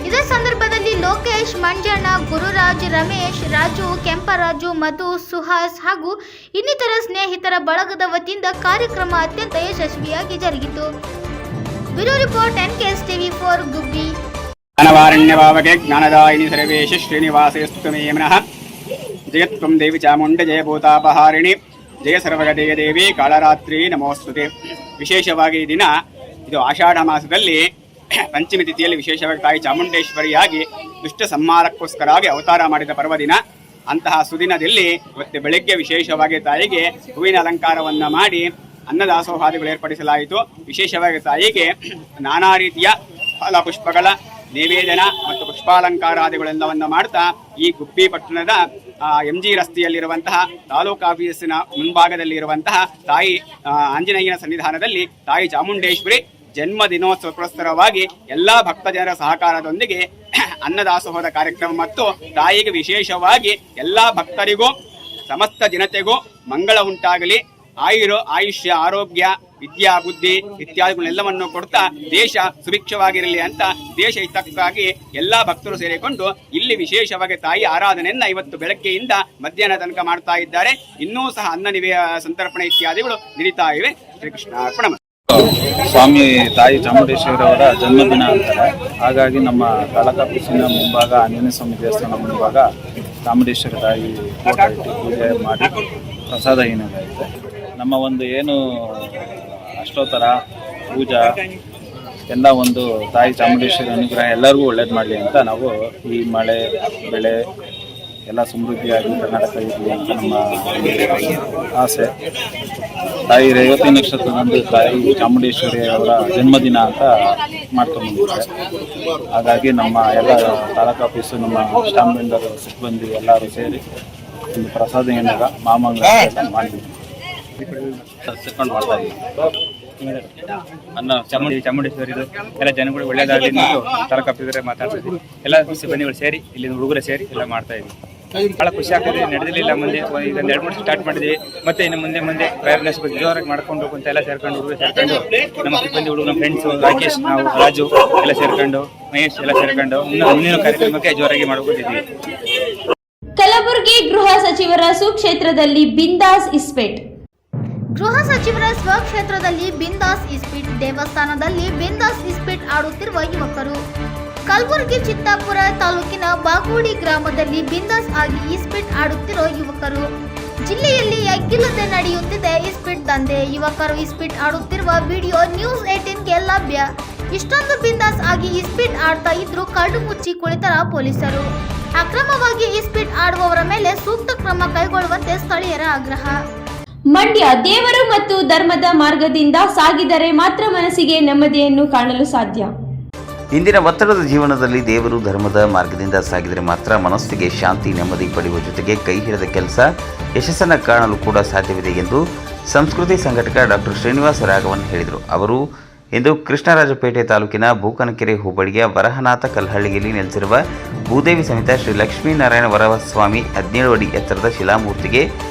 ಇದೇ ಸಂದರ್ಭದಲ್ಲಿ ಲೋಕೇಶ್, ಮಂಜಣ್ಣ, ಗುರುರಾಜ್, ರಮೇಶ್, ರಾಜು, ಕೆಂಪರಾಜು, ಮಧು, ಸುಹಾಸ್ ಹಾಗೂ ಇನ್ನಿತರ ಸ್ನೇಹಿತರ ಬಳಗದ ವತಿಯಿಂದ ಕಾರ್ಯಕ್ರಮ ಅತ್ಯಂತ ಯಶಸ್ವಿಯಾಗಿ ಜರುಗಿತು. ಬ್ಯೂರೋ ರಿಪೋರ್ಟ್ NKSTV4 ಗುಬ್ಬಿ. ಜ್ಞಾನವಾರಣ್ಯಭಾವಗೆ ಜ್ಞಾನದಾಯಿನಿ ಸರ್ವೇಶ ಶ್ರೀನಿವಾಸೇಸ್ತುಮೇಮನಃ ಜಯತ್ವಂ ದೇವಿ ಚಾಮುಂಡ ಜಯ ಭೂತಾಪಹಾರಿಣಿ ಜಯ ಸರ್ವಗದೇಯ ದೇವಿ ಕಾಳರಾತ್ರಿ ನಮೋಸ್ತುತೆ. ವಿಶೇಷವಾಗಿ ಈ ದಿನ ಇದು ಆಷಾಢ ಮಾಸದಲ್ಲಿ ಪಂಚಮಿ ತಿಥಿಯಲ್ಲಿ ವಿಶೇಷವಾಗಿ ತಾಯಿ ಚಾಮುಂಡೇಶ್ವರಿಯಾಗಿ ದುಷ್ಟ ಸಂಹಾರಕ್ಕೋಸ್ಕರವಾಗಿ ಅವತಾರ ಮಾಡಿದ ಪರ್ವದಿನ. ಅಂತಹ ಸುದಿನದಲ್ಲಿ ಇವತ್ತು ಬೆಳಗ್ಗೆ ವಿಶೇಷವಾಗಿ ತಾಯಿಗೆ ಹೂವಿನ ಅಲಂಕಾರವನ್ನು ಮಾಡಿ ಅನ್ನದಾಸೋಹಾದಿಗಳು ಏರ್ಪಡಿಸಲಾಯಿತು. ವಿಶೇಷವಾಗಿ ತಾಯಿಗೆ ನಾನಾ ರೀತಿಯ ಫಲ ಪುಷ್ಪಗಳ ನಿವೇದನ ಮತ್ತು ಪುಷ್ಪಾಲಂಕಾರಾದಿಗಳೆಲ್ಲವನ್ನು ಮಾಡ್ತಾ ಈ ಗುಬ್ಬಿ ಪಟ್ಟಣದ MG ರಸ್ತೆಯಲ್ಲಿರುವಂತಹ ತಾಲೂಕು ಆಫೀಸಿನ ಮುಂಭಾಗದಲ್ಲಿರುವಂತಹ ತಾಯಿ ಆಂಜನೇಯನ ಸನ್ನಿಧಾನದಲ್ಲಿ ತಾಯಿ ಚಾಮುಂಡೇಶ್ವರಿ ಜನ್ಮ ದಿನೋತ್ಸವ ಪುರಸ್ಕಾರವಾಗಿ ಎಲ್ಲಾ ಭಕ್ತ ಜನರ ಸಹಕಾರದೊಂದಿಗೆ ಅನ್ನದಾಸೋಹದ ಕಾರ್ಯಕ್ರಮ ಮತ್ತು ತಾಯಿಗೆ ವಿಶೇಷವಾಗಿ ಎಲ್ಲಾ ಭಕ್ತರಿಗೂ ಸಮಸ್ತ ಜನತೆಗೂ ಮಂಗಳ ಉಂಟಾಗಲಿ, ಆಯುಷ್ಯ, ಆರೋಗ್ಯ, ವಿದ್ಯಾ, ಬುದ್ಧಿ ಇತ್ಯಾದಿಗಳೆಲ್ಲವನ್ನು ಕೊಡ್ತಾ ದೇಶ ಸುಭಿಕ್ಷವಾಗಿರಲಿ ಅಂತ ದೇಶ ಹಿತಕ್ಕಾಗಿ ಎಲ್ಲಾ ಭಕ್ತರು ಸೇರಿಕೊಂಡು ಇಲ್ಲಿ ವಿಶೇಷವಾಗಿ ತಾಯಿ ಆರಾಧನೆಯನ್ನ ಇವತ್ತು ಬೆಳಗ್ಗೆಯಿಂದ ಮಧ್ಯಾಹ್ನ ತನಕ ಮಾಡ್ತಾ ಇದ್ದಾರೆ. ಇನ್ನೂ ಸಹ ಸಂತರ್ಪಣೆ ಇತ್ಯಾದಿಗಳು ನಡೀತಾ ಇವೆ. ಶ್ರೀಕೃಷ್ಣ ಅರ್ಪಣ. ಸ್ವಾಮಿ ತಾಯಿ ಚಾಮುಂಡೇಶ್ವರಿ ಅವರ ಜನ್ಮದಿನ ಅಂತಾರೆ. ಹಾಗಾಗಿ ನಮ್ಮ ತಾಲೂಕು ಆಫೀಸಿನ ಮುಂಭಾಗ ಆಂಜನೇಯ ಸ್ವಾಮಿ ದೇವಸ್ಥಾನ ಮುಂಭಾಗ ಚಾಮುಂಡೇಶ್ವರಿ ತಾಯಿ ಫೋಟೋ ಇಟ್ಟು ಪೂಜೆ ಮಾಡಿ ಪ್ರಸಾದ ಏನಾಗುತ್ತೆ. ನಮ್ಮ ಒಂದು ಏನು ಅಷ್ಟೋತ್ತರ ಪೂಜಾ ಎಲ್ಲ ಒಂದು ತಾಯಿ ಚಾಮುಂಡೇಶ್ವರಿ ಅನುಗ್ರಹ ಎಲ್ಲರಿಗೂ ಒಳ್ಳೇದು ಮಾಡಲಿ ಅಂತ ನಾವು ಈ ಮಳೆ ಬೆಳೆ ಎಲ್ಲ ಸಮೃದ್ಧಿಯಾಗಿ ಕರ್ನಾಟಕ ಇರಲಿ ಅಂತ ನಮ್ಮ ಆಸೆ. ತಾಯಿ ರೇವತಿ ನಕ್ಷತ್ರದಂದು ತಾಯಿ ಚಾಮುಂಡೇಶ್ವರಿ ಅವರ ಜನ್ಮದಿನ ಅಂತ ಮಾಡ್ಕೊಂಡ್ಬಂದಿದ್ದಾರೆ. ಹಾಗಾಗಿ ನಮ್ಮ ಎಲ್ಲ ತಾಲೂಕು ಆಫೀಸು, ನಮ್ಮ ಸ್ಟಾಂಪ್ ಮೆಂಬರ್, ಸಿಬ್ಬಂದಿ ಎಲ್ಲರೂ ಸೇರಿ ಒಂದು ಪ್ರಸಾದ ಏನಾಗ ಮಾಮಂಗಳ ಮಾಡಿದ್ವಿ ಸೇರ್ಕೊಂಡು ಮಾಡ್ತಾ ಇದ್ದೀವಿ. ಅನ್ನ ಚಾಮುಂಡೇಶ್ವರಿ ಎಲ್ಲ ಜನಗಳು ಒಳ್ಳೇದಾಗಲಿ ಎಂದು ತಾಲೂಕು ಆಫೀಸರೇ ಮಾತಾಡ್ತಿದ್ವಿ. ಎಲ್ಲ ಸಿಬ್ಬಂದಿಗಳು ಸೇರಿ ಇಲ್ಲಿ ಹುಡುಗರು ಸೇರಿ ಎಲ್ಲ ಮಾಡ್ತಾ ಇದ್ವಿ. ಭಾಳ ಖುಷಿ ಆಗ್ತದೆ. ನಡೆದಿಲ್ಲ ಮುಂದೆ ಈಗ 2-3 ಸ್ಟಾರ್ಟ್ ಮಾಡಿದ್ವಿ. ಮತ್ತೆ ಇನ್ನು ಮುಂದೆ ಪ್ರಯತ್ನ ಜೋರಾಗಿ ಮಾಡ್ಕೊಂಡು ಹೋಗುವಂತ ಎಲ್ಲ ಸೇರ್ಕೊಂಡು ಹುಡುಗರು ಸೇರ್ಕೊಂಡು ನಮ್ಮ ಸಿಬ್ಬಂದಿ ಹುಡುಗರು, ನಮ್ಮ ಫ್ರೆಂಡ್ಸು, ರಾಕೇಶ್, ನಾವು ರಾಜು ಎಲ್ಲ ಸೇರ್ಕೊಂಡು, ಮಹೇಶ್ ಎಲ್ಲ ಸೇರ್ಕೊಂಡು ಮುಂದಿನ ಕಾರ್ಯಕ್ರಮಕ್ಕೆ ಜೋರಾಗಿ ಮಾಡ್ಕೊಂಡಿದ್ವಿ. ಕಲಬುರಗಿ ಗೃಹ ಸಚಿವರ ಸುಕ್ಷೇತ್ರದಲ್ಲಿ ಬಿಂದಾಸ್ ಇಸ್ಪೇಟ್. ಗೃಹ ಸಚಿವರ ಸ್ವಕ್ಷೇತ್ರದಲ್ಲಿ ಬಿಂದಾಸ್ ಇಸ್ಪೀಟ್. ದೇವಸ್ಥಾನದಲ್ಲಿ ಬಿಂದಾಸ್ ಇಸ್ಪೀಟ್ ಆಡುತ್ತಿರುವ ಯುವಕರು. ಕಲಬುರಗಿ ಚಿತ್ತಾಪುರ ತಾಲೂಕಿನ ಬಾಗೋಡಿ ಗ್ರಾಮದಲ್ಲಿ ಬಿಂದಾಸ್ ಆಗಿ ಇಸ್ಪೀಟ್ ಆಡುತ್ತಿರೋ ಯುವಕರು. ಜಿಲ್ಲೆಯಲ್ಲಿ ಎಗ್ಗಿಲ್ಲದೆ ನಡೆಯುತ್ತಿದೆ ಇಸ್ಪೀಟ್ ದಂಧೆ. ಯುವಕರು ಇಸ್ಪೀಟ್ ಆಡುತ್ತಿರುವ ವಿಡಿಯೋ ನ್ಯೂಸ್ 18ಗೆ ಲಭ್ಯ. ಇಷ್ಟೊಂದು ಬಿಂದಾಸ್ ಆಗಿ ಇಸ್ಪೀಟ್ ಆಡ್ತಾ ಇದ್ರು ಕಣ್ಣು ಮುಚ್ಚಿ ಕುಳಿತರ ಪೊಲೀಸರು. ಅಕ್ರಮವಾಗಿ ಇಸ್ಪೀಟ್ ಆಡುವವರ ಮೇಲೆ ಸೂಕ್ತ ಕ್ರಮ ಕೈಗೊಳ್ಳುವಂತೆ ಸ್ಥಳೀಯರ ಆಗ್ರಹ. ಮಂಡ್ಯ ದೇವರು ಮತ್ತು ಧರ್ಮದ ಮಾರ್ಗದಿಂದ ಸಾಗಿದರೆ ಮಾತ್ರ ಮನಸ್ಸಿಗೆ ನೆಮ್ಮದಿಯನ್ನು ಕಾಣಲು ಸಾಧ್ಯ. ಇಂದಿನ ಒತ್ತಡದ ಜೀವನದಲ್ಲಿ ದೇವರು ಧರ್ಮದ ಮಾರ್ಗದಿಂದ ಸಾಗಿದರೆ ಮಾತ್ರ ಮನಸ್ಸಿಗೆ ಶಾಂತಿ, ನೆಮ್ಮದಿ ಪಡೆಯುವ ಜೊತೆಗೆ ಕೈ ಹಿಡಿದ ಕೆಲಸ ಯಶಸ್ಸನ್ನು ಕಾಣಲು ಕೂಡ ಸಾಧ್ಯವಿದೆ ಎಂದು ಸಂಸ್ಕೃತಿ ಸಂಘಟಕ ಡಾಕ್ಟರ್ ಶ್ರೀನಿವಾಸ ರಾಘವನ್ ಹೇಳಿದರು. ಅವರು ಇಂದು ಕೃಷ್ಣರಾಜಪೇಟೆ ತಾಲೂಕಿನ ಬೂಕನಕೆರೆ ಹೋಬಳಿಯ ವರಹನಾಥ ಕಲ್ಹಳ್ಳಿಯಲ್ಲಿ ನೆಲೆಸಿರುವ ಭೂದೇವಿ ಸಮೇತ ಶ್ರೀ ಲಕ್ಷ್ಮೀನಾರಾಯಣ ವರಸ್ವಾಮಿ 17 ಅಡಿ ಎತ್ತರದ ಶಿಲಾಮೂರ್ತಿಗೆ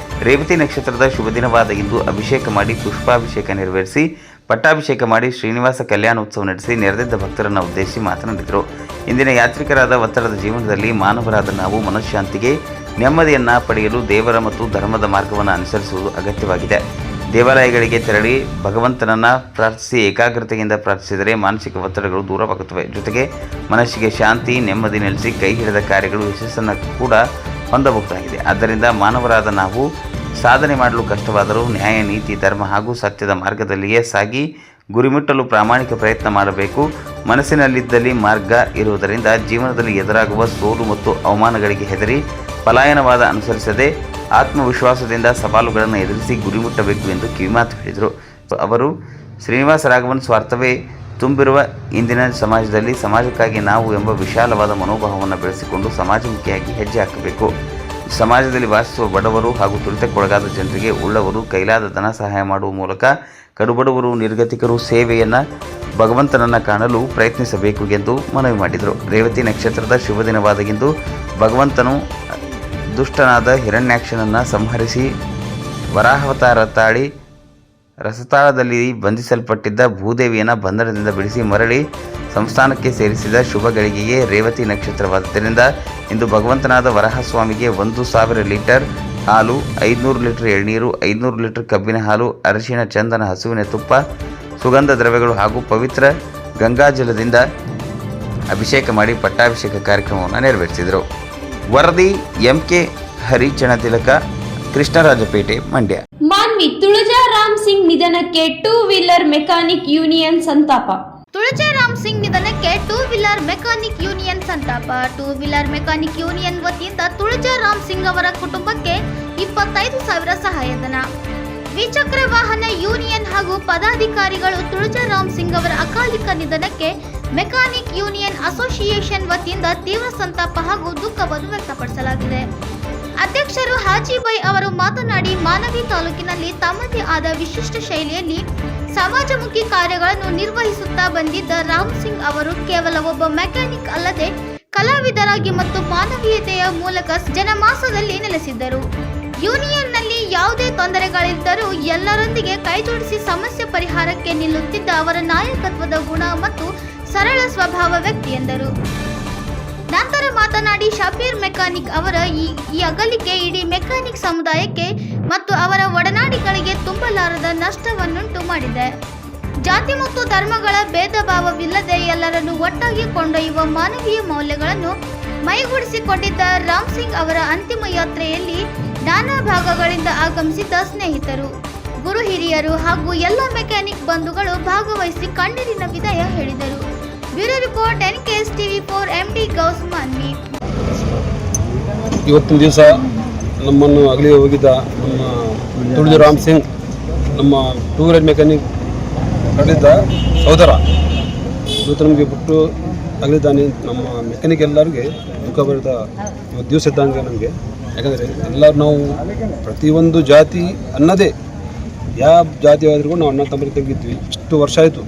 ರೇವತಿ ನಕ್ಷತ್ರದ ಶುಭ ದಿನವಾದ ಇಂದು ಅಭಿಷೇಕ ಮಾಡಿ ಪುಷ್ಪಾಭಿಷೇಕ ನೆರವೇರಿಸಿ ಪಟ್ಟಾಭಿಷೇಕ ಮಾಡಿ ಶ್ರೀನಿವಾಸ ಕಲ್ಯಾಣೋತ್ಸವ ನಡೆಸಿ ನೆರೆದಿದ್ದ ಭಕ್ತರನ್ನು ಉದ್ದೇಶಿಸಿ ಮಾತನಾಡಿದರು. ಇಂದಿನ ಯಾತ್ರಿಕರಾದ ಒತ್ತಡದ ಜೀವನದಲ್ಲಿ ಮಾನವರಾದ ನಾವು ಮನಃಶಾಂತಿಗೆ, ನೆಮ್ಮದಿಯನ್ನು ಪಡೆಯಲು ದೇವರ ಮತ್ತು ಧರ್ಮದ ಮಾರ್ಗವನ್ನು ಅನುಸರಿಸುವುದು ಅಗತ್ಯವಾಗಿದೆ. ದೇವಾಲಯಗಳಿಗೆ ತೆರಳಿ ಭಗವಂತನನ್ನು ಪ್ರಾರ್ಥಿಸಿ ಏಕಾಗ್ರತೆಯಿಂದ ಪ್ರಾರ್ಥಿಸಿದರೆ ಮಾನಸಿಕ ಒತ್ತಡಗಳು ದೂರವಾಗುತ್ತವೆ. ಜೊತೆಗೆ ಮನಸ್ಸಿಗೆ ಶಾಂತಿ, ನೆಮ್ಮದಿ ನೆಲೆಸಿ ಕೈ ಹಿಡಿದ ಕಾರ್ಯಗಳು ಯಶಸ್ಸನ್ನು ಕೂಡ ಹೊಂದಬಹುದಾಗಿದೆ. ಆದ್ದರಿಂದ ಮಾನವರಾದ ನಾವು ಸಾಧನೆ ಮಾಡಲು ಕಷ್ಟವಾದರೂ ನ್ಯಾಯ, ನೀತಿ, ಧರ್ಮ ಹಾಗೂ ಸತ್ಯದ ಮಾರ್ಗದಲ್ಲಿಯೇ ಸಾಗಿ ಗುರಿ ಮುಟ್ಟಲು ಪ್ರಾಮಾಣಿಕ ಪ್ರಯತ್ನ ಮಾಡಬೇಕು. ಮನಸ್ಸಿನಲ್ಲಿದ್ದಲ್ಲಿ ಮಾರ್ಗ ಇರುವುದರಿಂದ ಜೀವನದಲ್ಲಿ ಎದುರಾಗುವ ಸೋಲು ಮತ್ತು ಅವಮಾನಗಳಿಗೆ ಹೆದರಿ ಪಲಾಯನವಾದ ಅನುಸರಿಸದೆ ಆತ್ಮವಿಶ್ವಾಸದಿಂದ ಸವಾಲುಗಳನ್ನು ಎದುರಿಸಿ ಗುರಿ ಮುಟ್ಟಬೇಕು ಎಂದು ಕಿವಿಮಾತು ಹೇಳಿದರು. ಅವರು ಶ್ರೀನಿವಾಸ ರಾಘವನ್ ಸ್ವಾರ್ಥವೇ ತುಂಬಿರುವ ಇಂದಿನ ಸಮಾಜದಲ್ಲಿ ಸಮಾಜಕ್ಕಾಗಿ ನಾವು ಎಂಬ ವಿಶಾಲವಾದ ಮನೋಭಾವವನ್ನು ಬೆಳೆಸಿಕೊಂಡು ಸಮಾಜಮುಖಿಯಾಗಿ ಹೆಜ್ಜೆ ಹಾಕಬೇಕು. ಸಮಾಜದಲ್ಲಿ ವಾಸಿಸುವ ಬಡವರು ಹಾಗೂ ತುಳಿತಕ್ಕೊಳಗಾದ ಜನರಿಗೆ ಉಳ್ಳವರು ಕೈಲಾದ ಧನ ಸಹಾಯ ಮಾಡುವ ಮೂಲಕ ಕಡುಬಡವರು, ನಿರ್ಗತಿಕರು ಸೇವೆಯನ್ನು ಭಗವಂತನನ್ನು ಕಾಣಲು ಪ್ರಯತ್ನಿಸಬೇಕು ಎಂದು ಮನವಿ ಮಾಡಿದರು. ರೇವತಿ ನಕ್ಷತ್ರದ ಶುಭ ದಿನವಾದಗಿಂದು ಭಗವಂತನು ದುಷ್ಟನಾದ ಹಿರಣ್ಯಾಕ್ಷನನ್ನು ಸಂಹರಿಸಿ ವರಾಹಾವತಾರ ತಾಳಿ ರಸತಾಳದಲ್ಲಿ ಬಂಧಿಸಲ್ಪಟ್ಟಿದ್ದ ಭೂದೇವಿಯನ್ನು ಬಂಧನದಿಂದ ಬಿಡಿಸಿ ಮರಳಿ ಸಂಸ್ಥಾನಕ್ಕೆ ಸೇರಿಸಿದ ಶುಭ ಗಳಿಗೆಗೆ ರೇವತಿ ನಕ್ಷತ್ರವಾದ್ದರಿಂದ ಇಂದು ಭಗವಂತನಾದ ವರಹಸ್ವಾಮಿಗೆ 1000 ಲೀಟರ್ ಹಾಲು, 500 ಲೀಟರ್ ಎಳ್ನೀರು, 500 ಲೀಟರ್ ಕಬ್ಬಿನ ಹಾಲು, ಅರಿಶಿಣ, ಚಂದನ, ಹಸುವಿನ ತುಪ್ಪ, ಸುಗಂಧ ದ್ರವ್ಯಗಳು ಹಾಗೂ ಪವಿತ್ರ ಗಂಗಾಜಲದಿಂದ ಅಭಿಷೇಕ ಮಾಡಿ ಪಟ್ಟಾಭಿಷೇಕ ಕಾರ್ಯಕ್ರಮವನ್ನು ನೆರವೇರಿಸಿದರು. ವರದಿ MK ಹರಿಚಣತಿಲಕ, ಕೃಷ್ಣರಾಜಪೇಟೆ, ಮಂಡ್ಯ. ಮಾನ್ವಿ ತುಳಜಾರಾಮ್ ಸಿಂಗ್ ನಿಧನಕ್ಕೆ 2 ವೀಲರ್ ಮೆಕ್ಯಾನಿಕ್ ಯೂನಿಯನ್ ಸಂತಾಪ. ತುಳಜಾರಾಮ್ ಸಿಂಗ್ ನಿಧನಕ್ಕೆ 2 ವೀಲರ್ ಮೆಕ್ಯಾನಿಕ್ ಯೂನಿಯನ್ ಸಂತಾಪ. 2 ವೀಲರ್ ಮೆಕ್ಯಾನಿಕ್ ಯೂನಿಯನ್ ವತಿಯಿಂದ ತುಳಜಾರಾಮ್ ಸಿಂಗ್ ಅವರ ಕುಟುಂಬಕ್ಕೆ 25,000 ಸಹಾಯಧನ. ದ್ವಿಚಕ್ರ ವಾಹನ ಯೂನಿಯನ್ ಹಾಗೂ ಪದಾಧಿಕಾರಿಗಳು ತುಳಜಾರಾಮ್ ಸಿಂಗ್ ಅವರ ಅಕಾಲಿಕ ನಿಧನಕ್ಕೆ ಮೆಕ್ಯಾನಿಕ್ ಯೂನಿಯನ್ ಅಸೋಸಿಯೇಷನ್ ವತಿಯಿಂದ ತೀವ್ರ ಸಂತಾಪ ಹಾಗೂ ದುಃಖವನ್ನು ವ್ಯಕ್ತಪಡಿಸಲಾಗಿದೆ. ಅಧ್ಯಕ್ಷರು ಹಾಜಿಬೈ ಅವರು ಮಾತನಾಡಿ, ಮಾನವಿ ತಾಲೂಕಿನಲ್ಲಿ ತಮ್ಮದೇ ಆದ ವಿಶಿಷ್ಟ ಶೈಲಿಯಲ್ಲಿ ಸಮಾಜಮುಖಿ ಕಾರ್ಯಗಳನ್ನು ನಿರ್ವಹಿಸುತ್ತಾ ಬಂದಿದ್ದ ರಾಮ್ ಸಿಂಗ್ ಅವರು ಕೇವಲ ಒಬ್ಬ ಮೆಕ್ಯಾನಿಕ್ ಅಲ್ಲದೆ ಕಲಾವಿದರಾಗಿ ಮತ್ತು ಮಾನವೀಯತೆಯ ಮೂಲಕ ಜನಮಾಸದಲ್ಲಿ ನೆಲೆಸಿದ್ದರು. ಯೂನಿಯನ್ನಲ್ಲಿ ಯಾವುದೇ ತೊಂದರೆಗಳಿದ್ದರೂ ಎಲ್ಲರೊಂದಿಗೆ ಕೈಜೋಡಿಸಿ ಸಮಸ್ಯೆ ಪರಿಹಾರಕ್ಕೆ ನಿಲ್ಲುತ್ತಿದ್ದ ಅವರ ನಾಯಕತ್ವದ ಗುಣ ಮತ್ತು ಸರಳ ಸ್ವಭಾವ ವ್ಯಕ್ತಿ ಎಂದರು. ನಂತರ ಮಾತನಾಡಿ, ಶಬೀರ್ ಮೆಕ್ಯಾನಿಕ್ ಅವರ ಈ ಅಗಲಿಕೆ ಇಡೀ ಮೆಕ್ಯಾನಿಕ್ ಸಮುದಾಯಕ್ಕೆ ಮತ್ತು ಅವರ ಒಡನಾಡಿಗಳಿಗೆ ತುಂಬಲಾರದ ನಷ್ಟವನ್ನುಂಟು ಮಾಡಿದೆ. ಜಾತಿ ಮತ್ತು ಧರ್ಮಗಳ ಭೇದ ಭಾವವಿಲ್ಲದೆ ಎಲ್ಲರನ್ನು ಒಟ್ಟಾಗಿ ಕೊಂಡೊಯ್ಯುವ ಮಾನವೀಯ ಮೌಲ್ಯಗಳನ್ನು ಮೈಗೂಡಿಸಿಕೊಂಡಿದ್ದ ರಾಮ್ ಸಿಂಗ್ ಅವರ ಅಂತಿಮ ಯಾತ್ರೆಯಲ್ಲಿ ನಾನಾ ಭಾಗಗಳಿಂದ ಆಗಮಿಸಿದ್ದ ಸ್ನೇಹಿತರು, ಗುರು ಹಿರಿಯರು ಹಾಗೂ ಎಲ್ಲ ಮೆಕ್ಯಾನಿಕ್ ಬಂಧುಗಳು ಭಾಗವಹಿಸಿ ಕಣ್ಣೀರಿನ ವಿದಾಯ ಹೇಳಿದರು. Bureau report NKS TV4 MD Ghouse Manvi. ಇವತ್ತಿನ ದಿವಸ ನಮ್ಮನ್ನು ಅಗಲಿ ಹೋಗಿದ್ದ ನಮ್ಮ ತುಳಜಿ ರಾಮ್ ಸಿಂಗ್, ನಮ್ಮ ಟೂ ವೀಲರ್ ಮೆಕ್ಯಾನಿಕ್ ಕಳೆದ ಸಹೋದರ, ಇವತ್ತು ನಮಗೆ ಬಿಟ್ಟು ಅಗಲಿದ್ದಾನೆ. ನಮ್ಮ ಮೆಕ್ಯಾನಿಕ್ ಎಲ್ಲರಿಗೆ ದುಃಖ ಬರೆದ ಇವತ್ತು ದಿವಸ ಇದ್ದಂಗೆ ನಮಗೆ. ಯಾಕಂದರೆ ಎಲ್ಲರೂ ನಾವು ಪ್ರತಿಯೊಂದು ಜಾತಿ ಅನ್ನೋದೇ, ಯಾವ ಜಾತಿ ಆದ್ರೂ ನಾವು ಅಣ್ಣ ತಮ್ಮರಿಗೆ ತೆಗಿದ್ವಿ. ಇಷ್ಟು ವರ್ಷ ಆಯಿತು,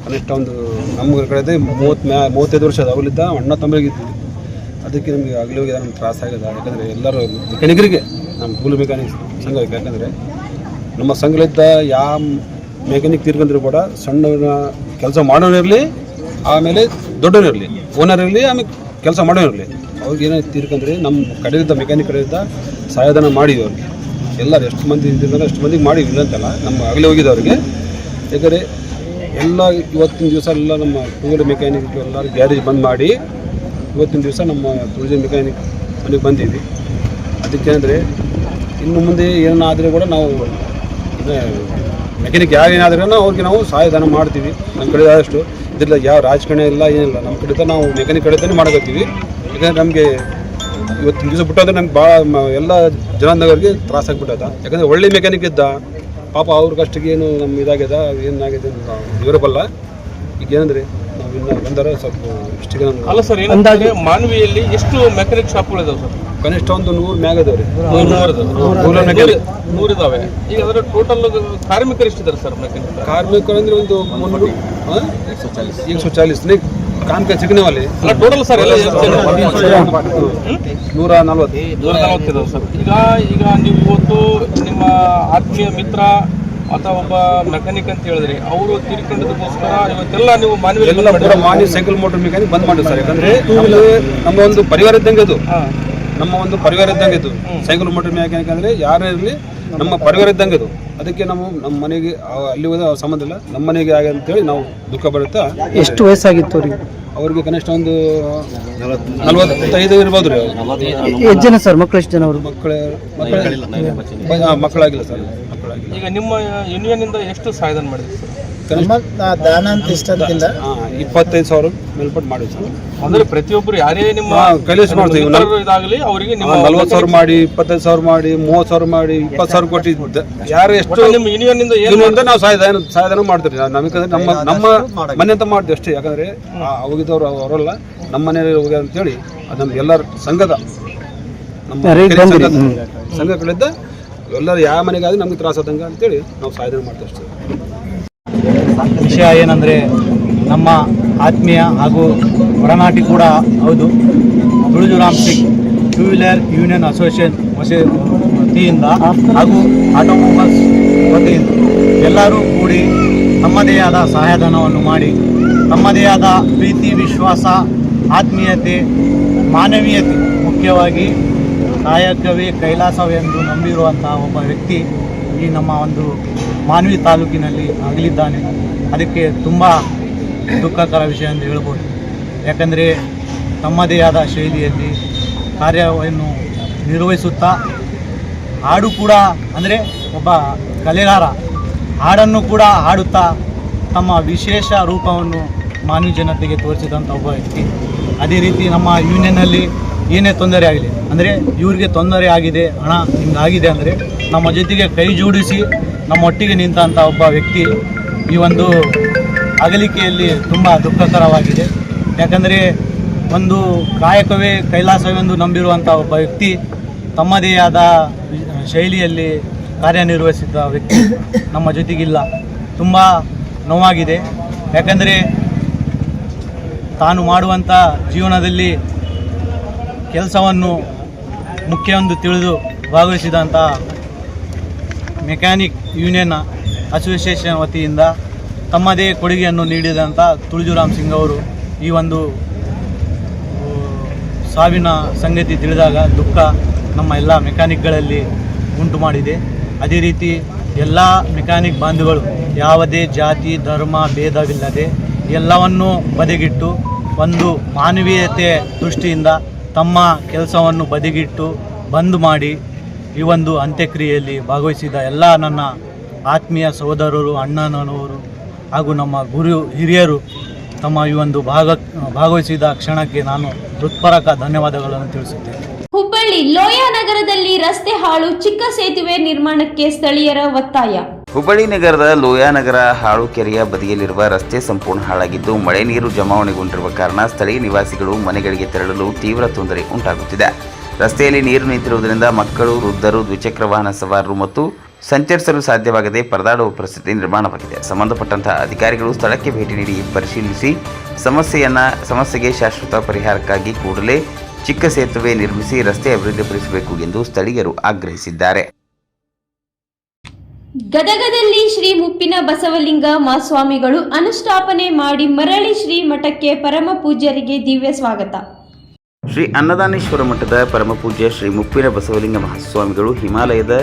ಕನಿಷ್ಠ ಒಂದು ನಮ್ಮ ಕಡೆ 35 ವರ್ಷ ಅವಲಿದ್ದ ಅಣ್ಣ ತಮ್ಮರಿಗಿದ್ವಿ. ಅದಕ್ಕೆ ನಮಗೆ ಆಗಲಿ ಹೋಗಿ ನಮ್ಗೆ ತ್ರಾಸ ಆಗಿದೆ. ಯಾಕಂದರೆ ಎಲ್ಲರೂ ಮೆಕ್ಯಾನಿಕರಿಗೆ, ನಮ್ಮ ಕೂಲಿ ಮೆಕ್ಯಾನಿಕ್ ಸಂಘಕ್ಕೆ, ಯಾಕಂದರೆ ನಮ್ಮ ಸಂಘಲಿದ್ದ ಯಾವ ಮೆಕ್ಯಾನಿಕ್ ತೀರ್ಕೊಂಡ್ರು ಕೂಡ ಸಣ್ಣ ಕೆಲಸ ಮಾಡೋನಿರಲಿ, ಆಮೇಲೆ ದೊಡ್ಡವನಿರಲಿ, ಓನರ್ ಇರಲಿ, ಆಮೇಲೆ ಕೆಲಸ ಮಾಡೋನಿರಲಿ, ಅವ್ರಿಗೆ ಏನೋ ತೀರ್ಕೊಂಡ್ರೆ ನಮ್ಮ ಕಡೆಯಿಂದ ಮೆಕ್ಯಾನಿಕ್ ಕಡೆಯಿಂದ ಸಹಾಯಧನ ಮಾಡಿದ್ವಿ. ಅವ್ರಿಗೆ ಎಲ್ಲರೂ ಎಷ್ಟು ಮಂದಿ ಇದ್ದಿದ್ದಾರೆ ಅಷ್ಟು ಮಂದಿಗೆ ಮಾಡಿವಿ, ಇಲ್ಲ ಅಂತಲ್ಲ. ನಮ್ಮ ಆಗಲೇ ಹೋಗಿದ್ದವ್ರಿಗೆ. ಯಾಕಂದರೆ ಎಲ್ಲ ಇವತ್ತಿನ ದಿವಸ ಎಲ್ಲ ನಮ್ಮ ಟೂ ವೀಲರ್ ಮೆಕ್ಯಾನಿಕ್ ಎಲ್ಲರೂ ಗ್ಯಾರೇಜ್ ಬಂದ್ ಮಾಡಿ ಇವತ್ತಿನ ದಿವಸ ನಮ್ಮ ತುಳಜಿ ಮೆಕ್ಯಾನಿಕ್ ಮನೆಗೆ ಬಂದಿದ್ವಿ. ಅದಕ್ಕೆ ಅಂದರೆ ಇನ್ನು ಮುಂದೆ ಏನಾದರೂ ಕೂಡ ನಾವು ಮೆಕ್ಯಾನಿಕ್ ಯಾರೇನಾದ್ರೂ ಅವ್ರಿಗೆ ನಾವು ಸಹಾಯಧನ ಮಾಡ್ತೀವಿ. ನಮ್ಮ ಕಡೆ ಆದಷ್ಟು ಇದರಿಂದ ಯಾವ ರಾಜಕಾರಣ ಇಲ್ಲ, ಏನಿಲ್ಲ. ನಮ್ಮ ಕಡೆ ನಾವು ಮೆಕ್ಯಾನಿಕ್ ಕಡೆನೇ ಮಾಡಕತ್ತೀವಿ. ಯಾಕಂದರೆ ನಮಗೆ ಇವತ್ತಿನ ದಿವಸ ಬಿಟ್ಟಂದ್ರೆ ನಮ್ಗೆ ಭಾಳ ಎಲ್ಲ ಜನಾಂಗದವ್ರಿಗೆ ತ್ರಾಸ ಆಗಿಬಿಟ್ಟದ. ಯಾಕಂದರೆ ಒಳ್ಳೆ ಮೆಕ್ಯಾನಿಕ್ ಇದ್ದ, ಪಾಪ ಅವ್ರಿಗಷ್ಟಿಗೆ ಏನು ನಮ್ಮ ಇದಾಗ್ಯದ, ಏನಾಗಿದೆ ವಿವರಬಲ್ಲ. ಈಗ ಏನಂದರೆ ನಾವು ಇನ್ನು ಬಂದರೆ ಸ್ವಲ್ಪ ಇಷ್ಟಿಗೆ ಅಲ್ಲ ಸರ್, ಏನಂದಾಗೆ ಮಾನವಿಯಲ್ಲಿ ಎಷ್ಟು ಮೆಕ್ಯಾನಿಕ್ ಶಾಪ್ಗಳಿದಾವೆ ಸರ್? ಕನಿಷ್ಠ ಒಂದು 100 ಮ್ಯಾಗ ಅದಾವೆ ರೀ. 100 ಇದಾವೆ. ಈಗ ಅದರ ಟೋಟಲ್ ಕಾರ್ಮಿಕರು ಎಷ್ಟಿದ್ದಾರೆ ಸರ್ ಮೆಕ್ಯಾನಿಕ್? ಕಾರ್ಮಿಕರು ಅಂದರೆ ಒಂದು 140 काम के सिखने वाले टोटल सर 140 ಇದಾವೆ ಸರ್. ಈಗ ನೀವು ಇವತ್ತು ನಿಮ್ಮ ಆತ್ಮೀಯ ಮಿತ್ರ ಅಥವಾ ಒಬ್ಬ ಮೆಕ್ಯಾನಿಕ್ ಅಂತ ಹೇಳಿದ್ರಿ, ಅವರು ತೀರ್ಕೊಂಡದಕ್ಕೋಸ್ಕರ ಇವತ್ತೆಲ್ಲ ನೀವು ಮಾನ್ಯ ಸೈಕಲ್ ಮೋಟರ್ ಮೆಕ್ಯಾನಿಕ್ ಬಂದ್ ಮಾಡಿ ಸರ್. ಯಾಕಂದ್ರೆ ನಮ್ಮ ಒಂದು ಪರಿವಾರ ಇದ್ದಂಗೆ ಇದು, ನಮ್ಮ ಒಂದು ಪರಿವಾರ ಇದ್ದಂಗೆ ಇದು. ಸೈಕಲ್ ಮೋಟರ್ ಮೆಕ್ಯಾನಿಕ್ ಅಂದ್ರೆ ಯಾರೇ ಇರಲಿ ನಮ್ಮ ಪರಿವಾರ ಇದ್ದಂಗೆ ಇದು. ಅದಕ್ಕೆ ನಾವು ನಮ್ಮ ಮನೆಗೆ ಅಲ್ಲಿ ಹೋದ ಸಂಬಂಧ ಇಲ್ಲ, ನಮ್ಮ ಮನೆಗೆ ಆಗ ಅಂತೇಳಿ ನಾವು ದುಃಖ ಬರುತ್ತಾ. ಎಷ್ಟು ವಯಸ್ಸಾಗಿತ್ತು ಅವ್ರಿಗೆ? ಅವ್ರಿಗೆ ಕನಿಷ್ಠ ಒಂದು 45 ಇರ್ಬೋದು ರೀ. ಎಷ್ಟು ಜನ ಸರ್ ಮಕ್ಕಳು? ಎಷ್ಟು ಜನ ಅವರು? ಮಕ್ಕಳಾಗಿಲ್ಲ ಸರ್, ಮಕ್ಕಳಾಗಿಲ್ಲ. ಈಗ ನಿಮ್ಮ ಯೂನಿಯನ್ ಇಂದ ಎಷ್ಟು ಸಹಾಯಧನ ಮಾಡಿದ್ರಿ ಸರ್? ದಾನ ಅಂತ ಇಷ್ಟದಿಂದ 25,000 ಮೇಲ್ಪಟ್ಟು ಮಾಡಿವಿ ಸರ್. ಅಂದ್ರೆ ಪ್ರತಿಯೊಬ್ಬರು ಯಾರೇ ನಿಮ್ಮ ಕೈಲೇಶ್ ಮಾಡ್ತೀವಿ, ಇದಾಗಲಿ ಅವರಿಗೆ 40,000 ಮಾಡಿ, 25,000 ಮಾಡಿ, 30,000 ಮಾಡಿ, 20,000 ಕೊಟ್ಟಿದ್ದ ಯಾರು ಎಷ್ಟು ನಿಮ್ಮ ಯೂನಿಯನ್ ಇಂದ ನಾವು ಸಹಾಯಧನ ಮಾಡ್ತೀವಿ. ನಮಗೆ ನಮ್ಮ ಮನೆ ಅಂತ ಮಾಡ್ತೀವಿ ಅಷ್ಟೇ. ಯಾಕಂದ್ರೆ ಹೋಗಿದ್ದವ್ರು ಅವರಲ್ಲ, ನಮ್ಮ ಮನೆಯಲ್ಲಿ ಹೋಗ್ಯಾರ ಅಂತೇಳಿ ಅದು ನಮ್ಗೆ ಎಲ್ಲರ ಸಂಘದ ಸಂಘ ಕಡೆಯಿಂದ ಎಲ್ಲರೂ ಯಾವ ಮನೆಗಾದ್ರೆ ನಮ್ಗೆ ತ್ರಾಸ ಆದಂಗ ಅಂತೇಳಿ ನಾವು ಸಹಾಯಧನ ಮಾಡ್ತೀವಿ ಅಷ್ಟೇ. ವಿಷಯ ಏನಂದರೆ, ನಮ್ಮ ಆತ್ಮೀಯ ಹಾಗೂ ಒಡನಾಟಿ ಕೂಡ ಹೌದು Tulja Ram Singh two wheeler union association ವತಿಯಿಂದ ಹಾಗೂ ಆಟೋಮೊಬೈಲ್ಸ್ ವತಿಯಿಂದ ಎಲ್ಲರೂ ಕೂಡಿ ತಮ್ಮದೇ ಆದ ಸಹಾಯಧನವನ್ನು ಮಾಡಿ, ತಮ್ಮದೇ ಆದ ಪ್ರೀತಿ, ವಿಶ್ವಾಸ, ಆತ್ಮೀಯತೆ, ಮಾನವೀಯತೆ, ಮುಖ್ಯವಾಗಿ ಕಾಯಕವೇ ಕೈಲಾಸವೆಂದು ನಂಬಿರುವಂತಹ ಒಬ್ಬ ವ್ಯಕ್ತಿ ಈ ನಮ್ಮ ಒಂದು ಮಾನ್ವಿ ತಾಲೂಕಿನಲ್ಲಿ ಆಗಲಿದ್ದಾನೆ. ಅದಕ್ಕೆ ತುಂಬ ದುಃಖಕರ ವಿಷಯ ಎಂದು ಹೇಳ್ಬೋದು. ಯಾಕಂದರೆ ತಮ್ಮದೇ ಆದ ಶೈಲಿಯಲ್ಲಿ ಕಾರ್ಯವನ್ನು ನಿರ್ವಹಿಸುತ್ತಾ ಹಾಡು ಕೂಡ, ಅಂದರೆ ಒಬ್ಬ ಕಲೆಗಾರ ಹಾಡನ್ನು ಕೂಡ ಹಾಡುತ್ತಾ ತಮ್ಮ ವಿಶೇಷ ರೂಪವನ್ನು ಮಾನವ ಜನತೆಗೆ ತೋರಿಸಿದಂಥ ಒಬ್ಬ ವ್ಯಕ್ತಿ. ಅದೇ ರೀತಿ ನಮ್ಮ ಯೂನಿಯನ್ನಲ್ಲಿ ಏನೇ ತೊಂದರೆ ಆಗಲಿ, ಅಂದರೆ ಇವ್ರಿಗೆ ತೊಂದರೆ ಆಗಿದೆ, ಹಣ ಹಿಂಗಾಗಿದೆ ಅಂದರೆ ನಮ್ಮ ಜೊತೆಗೆ ಕೈ ಜೋಡಿಸಿ ನಮ್ಮೊಟ್ಟಿಗೆ ನಿಂತಹ ಒಬ್ಬ ವ್ಯಕ್ತಿ ಈ ಒಂದು ಅಗಲಿಕೆಯಲ್ಲಿ ತುಂಬ ದುಃಖಕರವಾಗಿದೆ. ಯಾಕಂದರೆ ಒಂದು ಕಾಯಕವೇ ಕೈಲಾಸವೆಂದು ನಂಬಿರುವಂಥ ಒಬ್ಬ ವ್ಯಕ್ತಿ ತಮ್ಮದೇ ಆದ ಶೈಲಿಯಲ್ಲಿ ಕಾರ್ಯನಿರ್ವಹಿಸಿದ ವ್ಯಕ್ತಿ ನಮ್ಮ ಜೊತೆಗಿಲ್ಲ. ತುಂಬ ನೋವಾಗಿದೆ. ಯಾಕಂದರೆ ತಾನು ಮಾಡುವಂಥ ಜೀವನದಲ್ಲಿ ಕೆಲಸವನ್ನು ಮುಖ್ಯವೆಂದು ತಿಳಿದು ಭಾಗವಹಿಸಿದಂಥ ಮೆಕ್ಯಾನಿಕ್ ಯೂನಿಯನ್ ಅಸೋಸಿಯೇಷನ್ ವತಿಯಿಂದ ತಮ್ಮದೇ ಕೊಡುಗೆಯನ್ನು ನೀಡಿದಂಥ ತುಳಜುರಾಮ್ ಸಿಂಗ್ ಅವರು ಈ ಒಂದು ಸಾವಿನ ಸಂಗತಿ ತಿಳಿದಾಗ ದುಃಖ ನಮ್ಮ ಎಲ್ಲ ಮೆಕ್ಯಾನಿಕ್ಗಳಲ್ಲಿ ಉಂಟು ಮಾಡಿದೆ. ಅದೇ ರೀತಿ ಎಲ್ಲ ಮೆಕ್ಯಾನಿಕ್ ಬಾಂಧುಗಳು ಯಾವುದೇ ಜಾತಿ ಧರ್ಮ ಭೇದವಿಲ್ಲದೆ ಎಲ್ಲವನ್ನೂ ಬದಿಗಿಟ್ಟು ಒಂದು ಮಾನವೀಯತೆ ದೃಷ್ಟಿಯಿಂದ ತಮ್ಮ ಕೆಲಸವನ್ನು ಬದಿಗಿಟ್ಟು ಬಂದ್ ಮಾಡಿ ಈ ಒಂದು ಅಂತ್ಯಕ್ರಿಯೆಯಲ್ಲಿ ಭಾಗವಹಿಸಿದ ಎಲ್ಲ ನನ್ನ ಆತ್ಮೀಯ ಸಹೋದರರು, ಅಣ್ಣನವರು ಹಾಗೂ ನಮ್ಮ ಗುರು ಹಿರಿಯರು ತಮ್ಮ ಈ ಒಂದು ಭಾಗವಹಿಸಿದ ಕ್ಷಣಕ್ಕೆ ನಾನು ಹೃತ್ಪೂರ್ವಕ ಧನ್ಯವಾದಗಳನ್ನು ತಿಳಿಸುತ್ತೇನೆ. ಹುಬ್ಬಳ್ಳಿ ಲೋಯಾನಗರದಲ್ಲಿ ರಸ್ತೆ ಹಾಳು, ಚಿಕ್ಕ ಸೇತುವೆ ನಿರ್ಮಾಣಕ್ಕೆ ಸ್ಥಳೀಯರ ಒತ್ತಾಯ. ಹುಬ್ಬಳ್ಳಿ ನಗರದ ಲೋಯಾನಗರ ಹಾಳು ಕೆರೆಯ ಬದಿಯಲ್ಲಿರುವ ರಸ್ತೆ ಸಂಪೂರ್ಣ ಹಾಳಾಗಿದ್ದು ಮಳೆ ನೀರು ಜಮಾವಣೆಗೊಂಡಿರುವ ಕಾರಣ ಸ್ಥಳೀಯ ನಿವಾಸಿಗಳು ಮನೆಗಳಿಗೆ ತೆರಳಲು ತೀವ್ರ ತೊಂದರೆ ಉಂಟಾಗುತ್ತಿದೆ. ರಸ್ತೆಯಲ್ಲಿ ನೀರು ನಿಂತಿರುವುದರಿಂದ ಮಕ್ಕಳು, ವೃದ್ಧರು, ದ್ವಿಚಕ್ರ ವಾಹನ ಸವಾರರು ಮತ್ತು ಸಂಚರಿಸಲು ಸಾಧ್ಯವಾಗದೆ ಪರದಾಡುವ ಪರಿಸ್ಥಿತಿ ನಿರ್ಮಾಣವಾಗಿದೆ. ಸಂಬಂಧಪಟ್ಟಂತಹ ಅಧಿಕಾರಿಗಳು ಸ್ಥಳಕ್ಕೆ ಭೇಟಿ ನೀಡಿ ಪರಿಶೀಲಿಸಿ ಸಮಸ್ಯೆಗೆ ಶಾಶ್ವತ ಪರಿಹಾರಕ್ಕಾಗಿ ಕೂಡಲೇ ಚಿಕ್ಕ ಸೇತುವೆ ನಿರ್ಮಿಸಿ ರಸ್ತೆ ಅಭಿವೃದ್ಧಿಪಡಿಸಬೇಕು ಎಂದು ಸ್ಥಳೀಯರು ಆಗ್ರಹಿಸಿದ್ದಾರೆ. ಗದಗದಲ್ಲಿ ಶ್ರೀ ಮುಪ್ಪಿನ ಬಸವಲಿಂಗ ಮಹಾಸ್ವಾಮಿಗಳು ಅನುಷ್ಠಾಪನೆ ಮಾಡಿ ಮರಳಿ ಶ್ರೀ ಮಠಕ್ಕೆ ಪರಮ ಪೂಜ್ಯರಿಗೆ ದಿವ್ಯ ಸ್ವಾಗತ. ಶ್ರೀ ಅನ್ನದಾನೇಶ್ವರ ಮಠದ ಪರಮಪೂಜ್ಯ ಶ್ರೀ ಮುಪ್ಪಿನ ಬಸವಲಿಂಗ ಮಹಾಸ್ವಾಮಿಗಳು ಹಿಮಾಲಯದ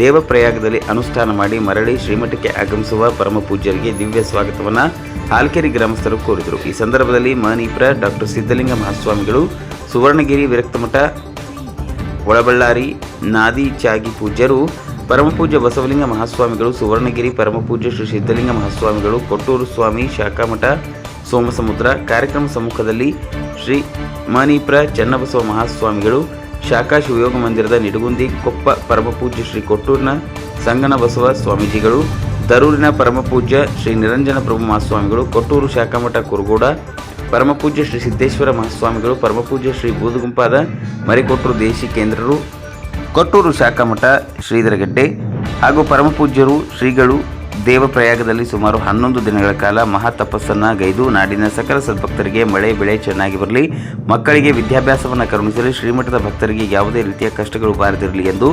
ದೇವಪ್ರಯಾಗದಲ್ಲಿ ಅನುಷ್ಠಾನ ಮಾಡಿ ಮರಳಿ ಶ್ರೀಮಠಕ್ಕೆ ಆಗಮಿಸುವ ಪರಮಪೂಜ್ಯರಿಗೆ ದಿವ್ಯ ಸ್ವಾಗತವನ್ನು ಹಾಲ್ಕೆರೆ ಗ್ರಾಮಸ್ಥರು ಕೋರಿದರು. ಈ ಸಂದರ್ಭದಲ್ಲಿ ಮನೀಪ್ರ ಡಾಕ್ಟರ್ ಸಿದ್ಧಲಿಂಗ ಮಹಾಸ್ವಾಮಿಗಳು, ಸುವರ್ಣಗಿರಿ ವಿರಕ್ತಮಠ ಒಳಬಳ್ಳಾರಿ ನಾದಿ ಚಾಗಿ ಪೂಜ್ಯರು, ಪರಮಪೂಜ್ಯ ಬಸವಲಿಂಗ ಮಹಾಸ್ವಾಮಿಗಳು, ಸುವರ್ಣಗಿರಿ ಪರಮಪೂಜ್ಯ ಶ್ರೀ ಸಿದ್ಧಲಿಂಗ ಮಹಾಸ್ವಾಮಿಗಳು, ಕೊಟ್ಟೂರು ಸ್ವಾಮಿ ಶಾಖಾಮಠ ಸೋಮಸಮುದ್ರ. ಕಾರ್ಯಕ್ರಮ ಸಮ್ಮುಖದಲ್ಲಿ ಶ್ರೀ ಮನೀಪ್ರ ಚನ್ನಬಸವ ಮಹಾಸ್ವಾಮಿಗಳು, ಶಾಖಾ ಶಿವಯೋಗ ಮಂದಿರದ ನಿಡಗುಂದಿ ಕೊಪ್ಪ ಪರಮಪೂಜ್ಯ ಶ್ರೀ ಕೊಟ್ಟೂರಿನ ಸಂಗನಬಸವ ಸ್ವಾಮೀಜಿಗಳು, ದರೂರಿನ ಪರಮಪೂಜ್ಯ ಶ್ರೀ ನಿರಂಜನ ಪ್ರಭು ಮಹಾಸ್ವಾಮಿಗಳು, ಕೊಟ್ಟೂರು ಶಾಖಾಮಠ ಕುರುಗೋಡ ಪರಮಪೂಜ್ಯ ಶ್ರೀ ಸಿದ್ದೇಶ್ವರ ಮಹಾಸ್ವಾಮಿಗಳು, ಪರಮಪೂಜ್ಯ ಶ್ರೀ ಬೂದುಗುಂಪಾದ ಮರಿಕೊಟ್ಟೂರು ದೇಶಿ ಕೇಂದ್ರರು, ಕೊಟ್ಟೂರು ಶಾಖಾಮಠ ಶ್ರೀಧರಗಡ್ಡೆ ಹಾಗೂ ಪರಮಪೂಜ್ಯರು ಶ್ರೀಗಳು ದೇವಪ್ರಯಾಗದಲ್ಲಿ ಸುಮಾರು 11 ದಿನಗಳ ಕಾಲ ಮಹಾ ತಪಸ್ಸನ್ನು ಗೈದು ನಾಡಿನ ಸಕಲ ಸದ್ಭಕ್ತರಿಗೆ ಮಳೆ ಬೆಳೆ ಚೆನ್ನಾಗಿ ಬರಲಿ, ಮಕ್ಕಳಿಗೆ ವಿದ್ಯಾಭ್ಯಾಸವನ್ನು ಕರುಣಿಸಲಿ, ಶ್ರೀಮಠದ ಭಕ್ತರಿಗೆ ಯಾವುದೇ ರೀತಿಯ ಕಷ್ಟಗಳು ಬಾರದಿರಲಿ ಎಂದು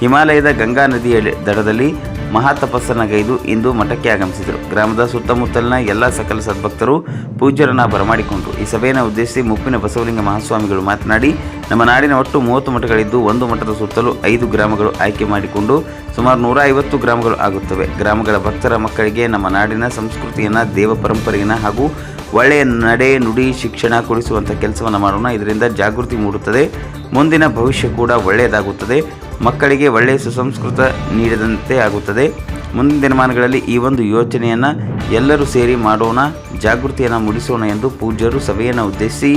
ಹಿಮಾಲಯದ ಗಂಗಾ ನದಿಯ ದಡದಲ್ಲಿ ಮಹಾ ತಪಸ್ಸನ್ನು ಗೈದು ಇಂದು ಮಠಕ್ಕೆ ಆಗಮಿಸಿದರು. ಗ್ರಾಮದ ಸುತ್ತಮುತ್ತಲಿನ ಎಲ್ಲ ಸಕಲ ಸದ್ಭಕ್ತರು ಪೂಜ್ಯರನ್ನು ಬರಮಾಡಿಕೊಂಡರು. ಈ ಸಭೆಯನ್ನು ಉದ್ದೇಶಿಸಿ ಮುಪ್ಪಿನ ಬಸವಲಿಂಗ ಮಹಾಸ್ವಾಮಿಗಳು ಮಾತನಾಡಿ, ನಮ್ಮ ನಾಡಿನ ಒಟ್ಟು 30 ಮಠಗಳಿದ್ದು ಒಂದು ಮಠದ ಸುತ್ತಲೂ 5 ಗ್ರಾಮಗಳು ಆಯ್ಕೆ ಮಾಡಿಕೊಂಡು ಸುಮಾರು 150 ಗ್ರಾಮಗಳು ಆಗುತ್ತವೆ. ಗ್ರಾಮಗಳ ಭಕ್ತರ ಮಕ್ಕಳಿಗೆ ನಮ್ಮ ನಾಡಿನ ಸಂಸ್ಕೃತಿಯನ್ನು, ದೇವ ಪರಂಪರೆಯನ್ನು ಹಾಗೂ ಒಳ್ಳೆಯ ನಡೆ ನುಡಿ ಶಿಕ್ಷಣ ಕೊಡಿಸುವಂಥ ಕೆಲಸವನ್ನು ಮಾಡೋಣ. ಇದರಿಂದ ಜಾಗೃತಿ ಮೂಡುತ್ತದೆ, ಮುಂದಿನ ಭವಿಷ್ಯ ಕೂಡ ಒಳ್ಳೆಯದಾಗುತ್ತದೆ, ಮಕ್ಕಳಿಗೆ ಒಳ್ಳೆಯ ಸುಸಂಸ್ಕೃತ ನೀಡಿದಂತೆ ಆಗುತ್ತದೆ. ಮುಂದಿನ ದಿನಮಾನಗಳಲ್ಲಿ ಈ ಒಂದು ಯೋಚನೆಯನ್ನು ಎಲ್ಲರೂ ಸೇರಿ ಮಾಡೋಣ, ಜಾಗೃತಿಯನ್ನು ಮೂಡಿಸೋಣ ಎಂದು ಪೂಜ್ಯರು ಸಭೆಯನ್ನು ಉದ್ದೇಶಿಸಿ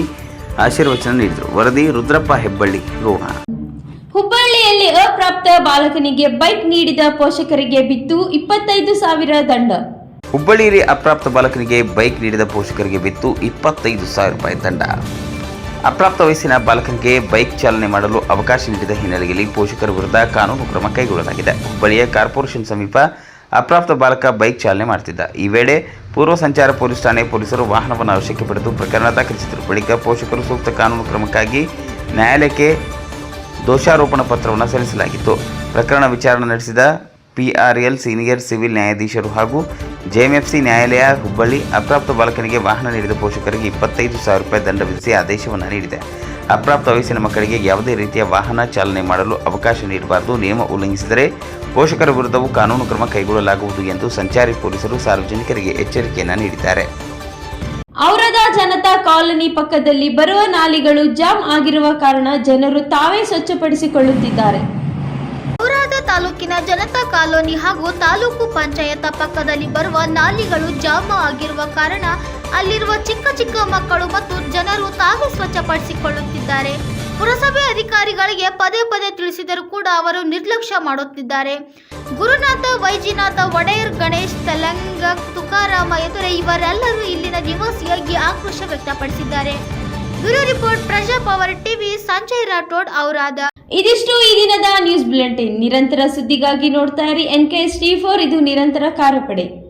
ಆಶೀರ್ವಚನ ನೀಡಿದರು. ವರದಿ ರುದ್ರಪ್ಪ ಹೆಬ್ಬಳ್ಳಿ, ರೋಣ. ಹುಬ್ಬಳ್ಳಿಯಲ್ಲಿ ಅಪ್ರಾಪ್ತ ಬಾಲಕನಿಗೆ ಬೈಕ್ ನೀಡಿದ ಪೋಷಕರಿಗೆ ಬಿತ್ತು 25,000 ದಂಡ. ಹುಬ್ಬಳ್ಳಿಯಲ್ಲಿ ಅಪ್ರಾಪ್ತ ಬಾಲಕನಿಗೆ ಬೈಕ್ ನೀಡಿದ ಪೋಷಕರಿಗೆ ಬಿತ್ತು 25,000 ರೂಪಾಯಿ ದಂಡ. ಅಪ್ರಾಪ್ತ ವಯಸ್ಸಿನ ಬಾಲಕನಿಗೆ ಬೈಕ್ ಚಾಲನೆ ಮಾಡಲು ಅವಕಾಶ ನೀಡಿದ ಹಿನ್ನೆಲೆಯಲ್ಲಿ ಪೋಷಕರ ವಿರುದ್ಧ ಕಾನೂನು ಕ್ರಮ ಕೈಗೊಳ್ಳಲಾಗಿದೆ. ಹುಬ್ಬಳ್ಳಿಯ ಕಾರ್ಪೊರೇಷನ್ ಸಮೀಪ ಅಪ್ರಾಪ್ತ ಬಾಲಕ ಬೈಕ್ ಚಾಲನೆ ಮಾಡುತ್ತಿದ್ದ. ಈ ವೇಳೆ ಪೂರ್ವ ಸಂಚಾರ ಪೊಲೀಸ್ ಠಾಣೆ ಪೊಲೀಸರು ವಾಹನವನ್ನು ವಶಕ್ಕೆ ಪಡೆದು ಪ್ರಕರಣ ದಾಖಲಿಸಿದರು. ಬಳಿಕ ಪೋಷಕರು ಸೂಕ್ತ ಕಾನೂನು ಕ್ರಮಕ್ಕಾಗಿ ನ್ಯಾಯಾಲಯಕ್ಕೆ ದೋಷಾರೋಪಣಾ ಪತ್ರವನ್ನು ಸಲ್ಲಿಸಲಾಗಿತ್ತು. ಪ್ರಕರಣ ವಿಚಾರಣೆ ನಡೆಸಿದ PRL ಸೀನಿಯರ್ ಸಿವಿಲ್ ನ್ಯಾಯಾಧೀಶರು ಹಾಗೂ JMFC ನ್ಯಾಯಾಲಯ ಹುಬ್ಬಳ್ಳಿ ಅಪ್ರಾಪ್ತ ಬಾಲಕನಿಗೆ ವಾಹನ ನೀಡಿದ ಪೋಷಕರಿಗೆ 25,000 ರೂಪಾಯಿ ದಂಡ ವಿಧಿಸಿ ಆದೇಶವನ್ನು ನೀಡಿದೆ. ಅಪ್ರಾಪ್ತ ವಯಸ್ಸಿನ ಮಕ್ಕಳಿಗೆ ಯಾವುದೇ ರೀತಿಯ ವಾಹನ ಚಾಲನೆ ಮಾಡಲು ಅವಕಾಶ ನೀಡಬಾರದು, ನಿಯಮ ಉಲ್ಲಂಘಿಸಿದರೆ ಪೋಷಕರ ವಿರುದ್ಧವೂ ಕಾನೂನು ಕ್ರಮ ಕೈಗೊಳ್ಳಲಾಗುವುದು ಎಂದು ಸಂಚಾರಿ ಪೊಲೀಸರು ಸಾರ್ವಜನಿಕರಿಗೆ ಎಚ್ಚರಿಕೆಯನ್ನು ನೀಡಿದ್ದಾರೆ. ಔರಾದ ಜನತಾ ಕಾಲೋನಿ ಪಕ್ಕದಲ್ಲಿ ಬರುವ ನಾಲಿಗಳು ಜಾಮ್ ಆಗಿರುವ ಕಾರಣ ಜನರು ತಾವೇ ಸ್ವಚ್ಛಪಡಿಸಿಕೊಳ್ಳುತ್ತಿದ್ದಾರೆ. ಔರಾದ ತಾಲೂಕಿನ ಜನತಾ ಕಾಲೋನಿ ಹಾಗೂ ತಾಲೂಕು ಪಂಚಾಯತ್ ಪಕ್ಕದಲ್ಲಿ ಬರುವ ನಾಲಿಗಳು ಜಾಮ ಆಗಿರುವ ಕಾರಣ ಅಲ್ಲಿರುವ ಚಿಕ್ಕ ಚಿಕ್ಕ ಮಕ್ಕಳು ಮತ್ತು ಜನರು ತಾವೇ ಸ್ವಚ್ಛಪಡಿಸಿಕೊಳ್ಳುತ್ತಿದ್ದಾರೆ. ಪುರಸಭೆ ಅಧಿಕಾರಿಗಳಿಗೆ ಪದೇ ಪದೇ ತಿಳಿಸಿದರೂ ಕೂಡ ಅವರು ನಿರ್ಲಕ್ಷ್ಯ ಮಾಡುತ್ತಿದ್ದಾರೆ. ಗುರುನಾಥ, ವೈಜಿನಾಥ, ಒಡೆಯರ್, ಗಣೇಶ್, ತೆಲಂಗ, ತುಕಾರಾಮ ಎದುರೇ ಇವರೆಲ್ಲರೂ ಇಲ್ಲಿನ ನಿವಾಸಿಯಾಗಿ ಆಕ್ರೋಶ ವ್ಯಕ್ತಪಡಿಸಿದ್ದಾರೆ. ಬ್ಯೂರೋ ರಿಪೋರ್ಟ್, ಪ್ರಜಾ ಪವರ್ ಟಿವಿ, ಸಂಜಯ್ ರಾಠೋಡ್, ಔರಾದ. ಇದಿಷ್ಟು ಈ ದಿನದ ನ್ಯೂಸ್ ಬುಲೆಟಿನ್. ನಿರಂತರ ಸುದ್ದಿಗಾಗಿ ನೋಡ್ತಾ ಇರಿ NKS T4, ಇದು ನಿರಂತರ ಕಾರ್ಯಪಡೆ.